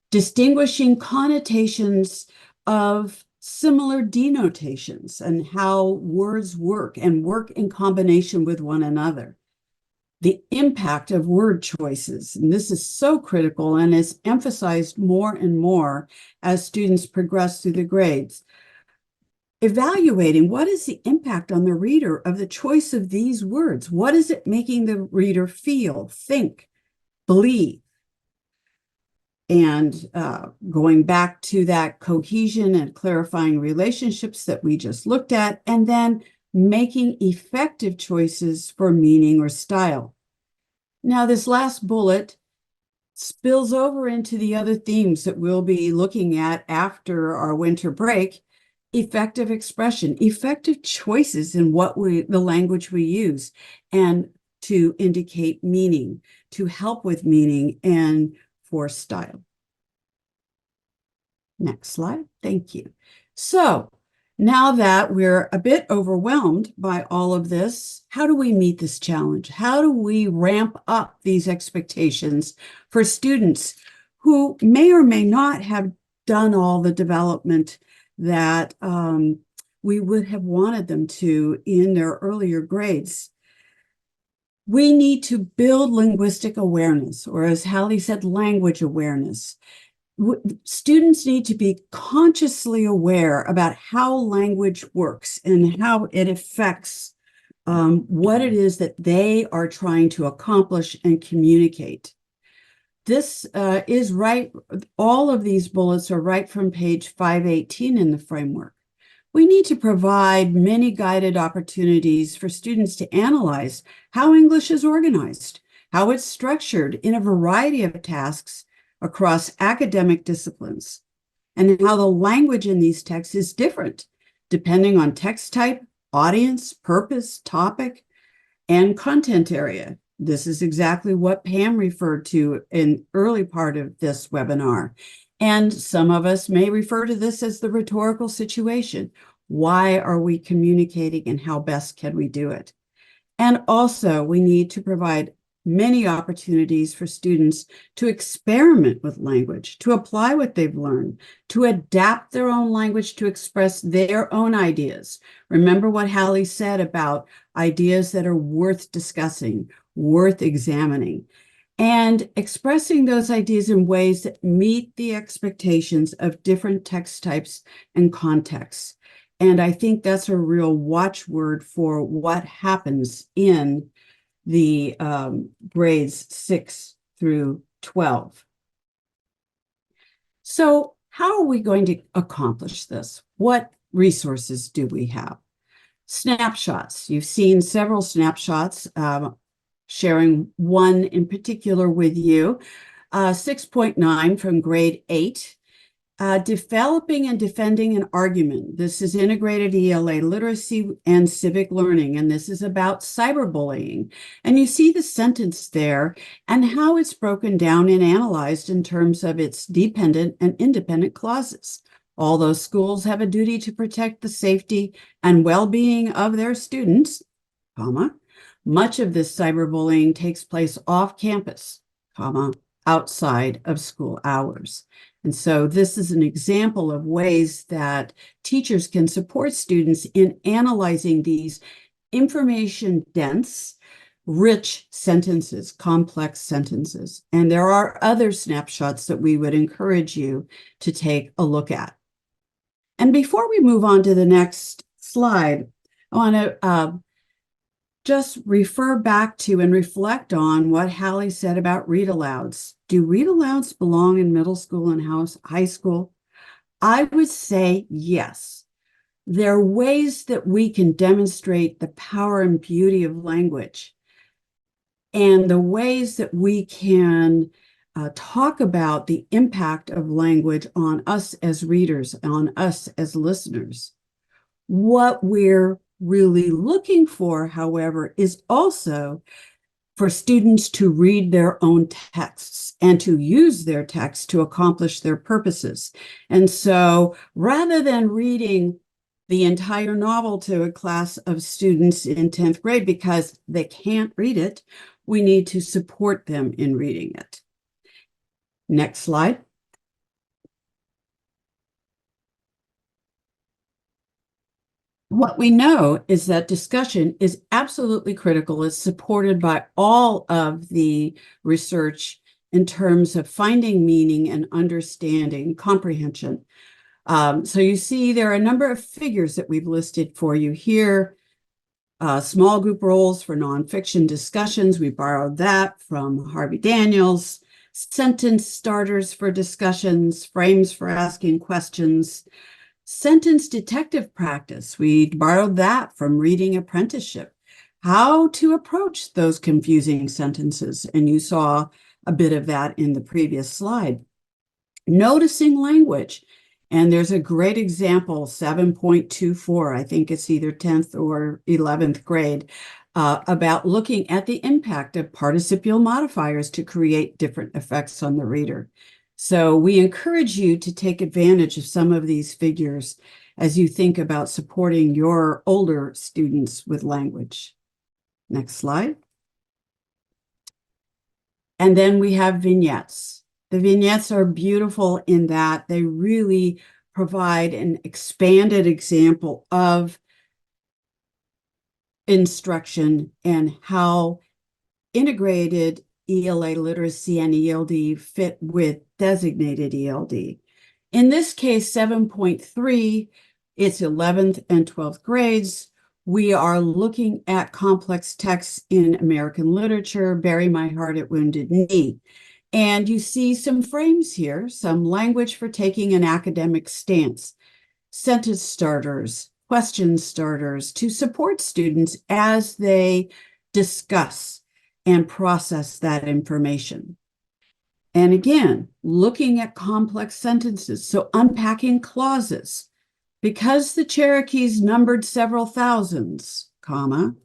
Distinguishing connotations of similar denotations and how words work and work in combination with one another. The impact of word choices, and this is so critical and is emphasized more and more as students progress through the grades. Evaluating what is the impact on the reader of the choice of these words? What is it making the reader feel, think, believe? And going back to that cohesion and clarifying relationships that we just looked at, and then making effective choices for meaning or style. Now, this last bullet spills over into the other themes that we'll be looking at after our winter break. Effective expression, effective choices in the language we use, and to indicate meaning, to help with meaning and for style. Next slide. Thank you. So now that we're a bit overwhelmed by all of this, how do we meet this challenge? How do we ramp up these expectations for students who may or may not have done all the development that we would have wanted them to in their earlier grades? We need to build linguistic awareness, or as Hallie said, language awareness. Students need to be consciously aware about how language works and how it affects what it is that they are trying to accomplish and communicate. This is right, all of these bullets are right from page 518 in the framework. We need to provide many guided opportunities for students to analyze how English is organized, how it's structured in a variety of tasks across academic disciplines, and how the language in these texts is different depending on text type, audience, purpose, topic, and content area. This is exactly what Pam referred to in early part of this webinar. And some of us may refer to this as the rhetorical situation. Why are we communicating and how best can we do it? And also, we need to provide many opportunities for students to experiment with language, to apply what they've learned, to adapt their own language to express their own ideas. Remember what Hallie said about ideas that are worth discussing, worth examining, and expressing those ideas in ways that meet the expectations of different text types and contexts. And I think that's a real watchword for what happens in the grades 6 through 12. So how are we going to accomplish this? What resources do we have? Snapshots. You've seen several snapshots, sharing one in particular with you. 6.9 from grade 8 Developing and defending an argument. This is integrated ELA literacy and civic learning, and this is about cyberbullying. And you see the sentence there and how it's broken down and analyzed in terms of its dependent and independent clauses. Although schools have a duty to protect the safety and well-being of their students, comma, much of this cyberbullying takes place off campus, comma, outside of school hours. And so this is an example of ways that teachers can support students in analyzing these information-dense, rich sentences, complex sentences. And there are other snapshots that we would encourage you to take a look at. And before we move on to the next slide, I want to just refer back to and reflect on what Hallie said about read-alouds. Do read-alouds belong in middle school and high school? I would say yes. There are ways that we can demonstrate the power and beauty of language, and the ways that we can talk about the impact of language on us as readers, on us as listeners. What we're really looking for, however, is also for students to read their own texts and to use their text to accomplish their purposes. And so rather than reading the entire novel to a class of students in 10th grade because they can't read it, we need to support them in reading it. Next slide. What we know is that discussion is absolutely critical. It's supported by all of the research in terms of finding meaning and understanding, comprehension. So you see there are a number of figures that we've listed for you here. Small group roles for nonfiction discussions. We borrowed that from Harvey Daniels. Sentence starters for discussions, frames for asking questions. Sentence detective practice, we borrowed that from Reading Apprenticeship. How to approach those confusing sentences, and you saw a bit of that in the previous slide. Noticing language, and there's a great example, 7.24, I think it's either 10th or 11th grade, about looking at the impact of participial modifiers to create different effects on the reader. So we encourage you to take advantage of some of these figures as you think about supporting your older students with language. Next slide. And then we have vignettes. The vignettes are beautiful in that they really provide an expanded example of instruction and how integrated ELA literacy and ELD fit with designated ELD. In this case, 7.3, it's 11th and 12th grades. We are looking at complex texts in American literature, Bury My Heart at Wounded Knee. And you see some frames here, some language for taking an academic stance, sentence starters, question starters to support students as they discuss and process that information. And again, looking at complex sentences, so unpacking clauses. Because the Cherokees numbered several thousands, comma,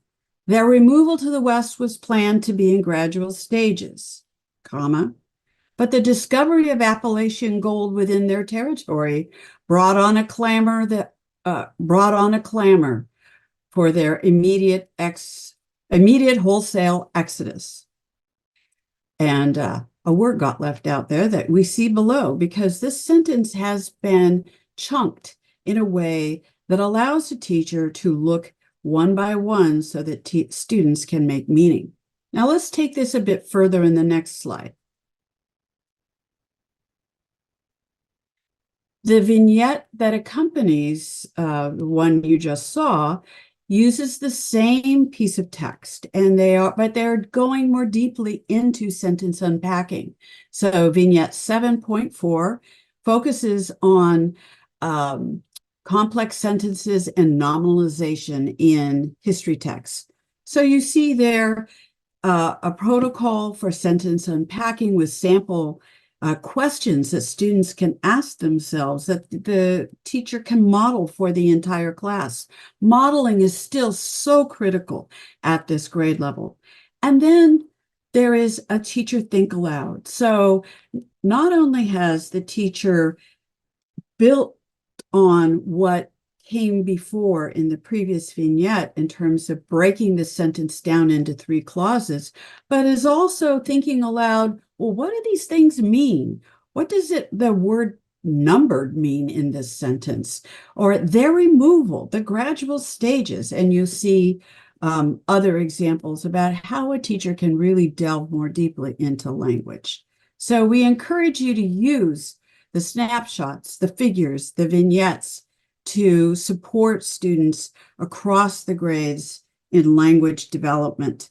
their removal to the west was planned to be in gradual stages, comma, but the discovery of Appalachian gold within their territory brought on a clamor for their immediate wholesale exodus. And a word got left out there that we see below because this sentence has been chunked in a way that allows a teacher to look one by one so that students can make meaning. Now let's take this a bit further in the next slide. The vignette that accompanies the one you just saw uses the same piece of text, and they're going more deeply into sentence unpacking. So vignette 7.4 focuses on complex sentences and nominalization in history texts. So you see there a protocol for sentence unpacking with sample questions that students can ask themselves that the teacher can model for the entire class. Modeling is still so critical at this grade level. And then there is a teacher think aloud. So not only has the teacher built on what came before in the previous vignette in terms of breaking the sentence down into 3 clauses, but is also thinking aloud, well, what do these things mean? What does the word numbered mean in this sentence? Or their removal, the gradual stages, and you see other examples about how a teacher can really delve more deeply into language. So we encourage you to use the snapshots, the figures, the vignettes to support students across the grades in language development.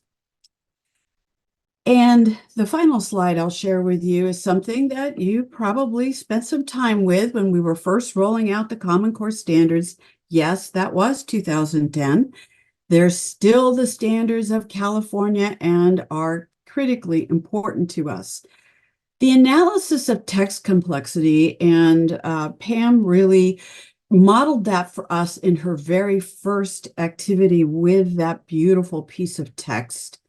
And the final slide I'll share with you is something that you probably spent some time with when we were first rolling out the Common Core standards. Yes, that was 2010. They're still the standards of California and are critically important to us. The analysis of text complexity, and Pam really modeled that for us in her very first activity with that beautiful piece of text.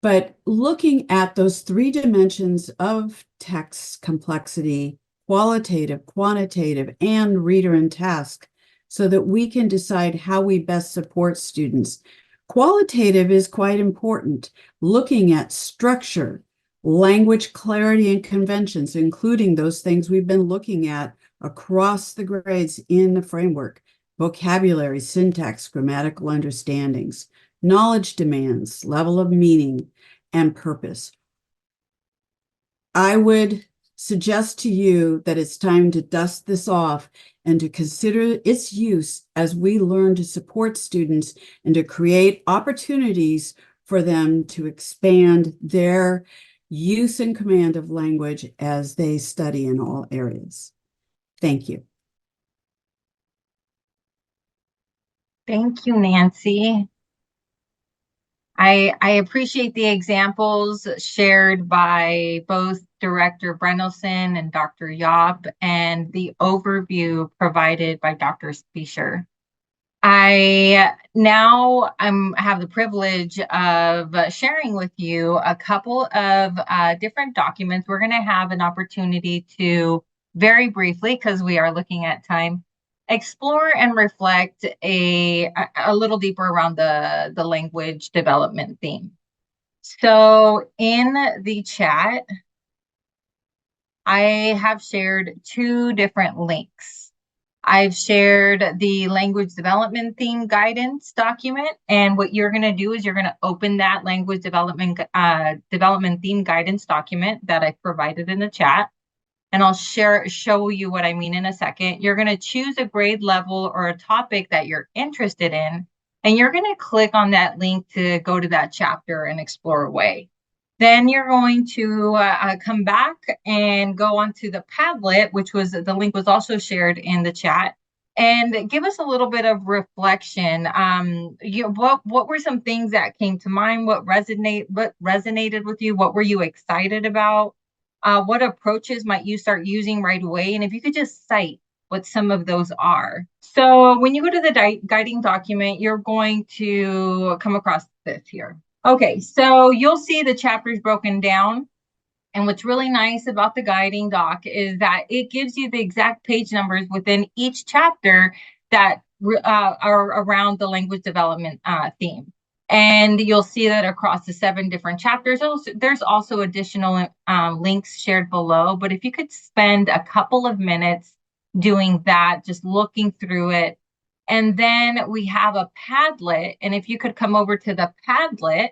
But looking at those 3 dimensions of text complexity, qualitative, quantitative, and reader and task, so that we can decide how we best support students. Qualitative is quite important, looking at structure, language clarity and conventions, including those things we've been looking at across the grades in the framework: vocabulary, syntax, grammatical understandings, knowledge demands, level of meaning, and purpose. I would suggest to you that it's time to dust this off and to consider its use as we learn to support students and to create opportunities for them to expand their use and command of language as they study in all areas. Thank you. Thank you, Nancy. I appreciate the examples shared by both Director Brenelson and Dr. Yop, and the overview provided by Dr. Spiescher. I now have the privilege of sharing with you a couple of different documents. We're going to have an opportunity to very briefly, because we are looking at time, explore and reflect a little deeper around the language development theme. So in the chat, I have shared 2 different links. I've shared the language development theme guidance document, and what you're going to do is you're going to open that language development theme guidance document that I provided in the chat, and I'll show you what I mean in a second. You're going to choose a grade level or a topic that you're interested in, and you're going to click on that link to go to that chapter and explore away. Then you're going to come back and go onto the Padlet, which was the link was also shared in the chat, and give us a little bit of reflection. What were some things that came to mind? What resonated with you? What were you excited about? What approaches might you start using right away? And if you could just cite what some of those are. So when you go to the guiding document, you're going to come across this here. Okay, so you'll see the chapters broken down. And what's really nice about the guiding doc is that it gives you the exact page numbers within each chapter that are around the language development theme. And you'll see that across the 7 different chapters. There's also additional links shared below. But if you could spend a couple of minutes doing that, just looking through it. And then we have a Padlet. And if you could come over to the Padlet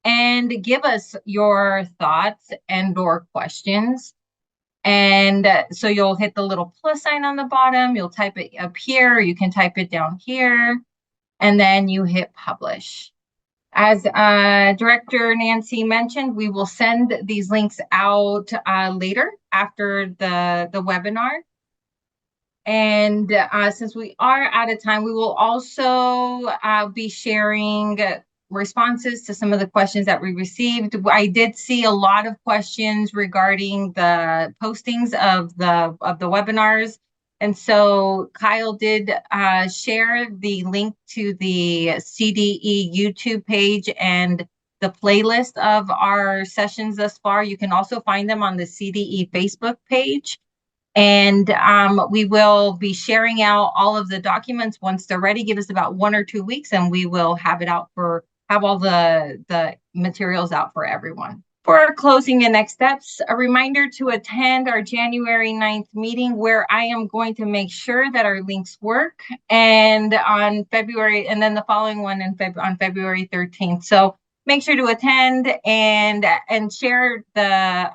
and give us your thoughts and or questions. And so you'll hit the little plus sign on the bottom. You'll type it up here. You can type it down here. And then you hit publish. As Director Nancy mentioned, we will send these links out later after the webinar. And since we are out of time, we will also be sharing responses to some of the questions that we received. I did see a lot of questions regarding the postings of the webinars. And so Kyle did share the link to the CDE YouTube page and the playlist of our sessions thus far. You can also find them on the CDE Facebook page. And we will be sharing out all of the documents once they're ready. Give us about 1 or 2 weeks and we will have all the materials out for everyone. For our closing and next steps, a reminder to attend our January 9th meeting where I am going to make sure that our links work, and on February, and then the following one on February 13th. So make sure to attend and share the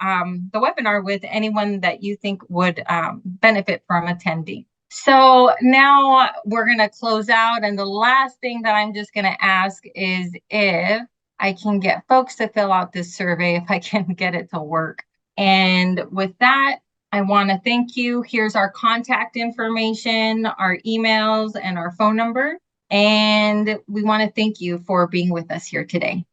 webinar with anyone that you think would benefit from attending. So now we're going to close out. And the last thing that I'm just going to ask is if I can get folks to fill out this survey, if I can get it to work. And with that, I want to thank you. Here's our contact information, our emails, and our phone number. And we want to thank you for being with us here today.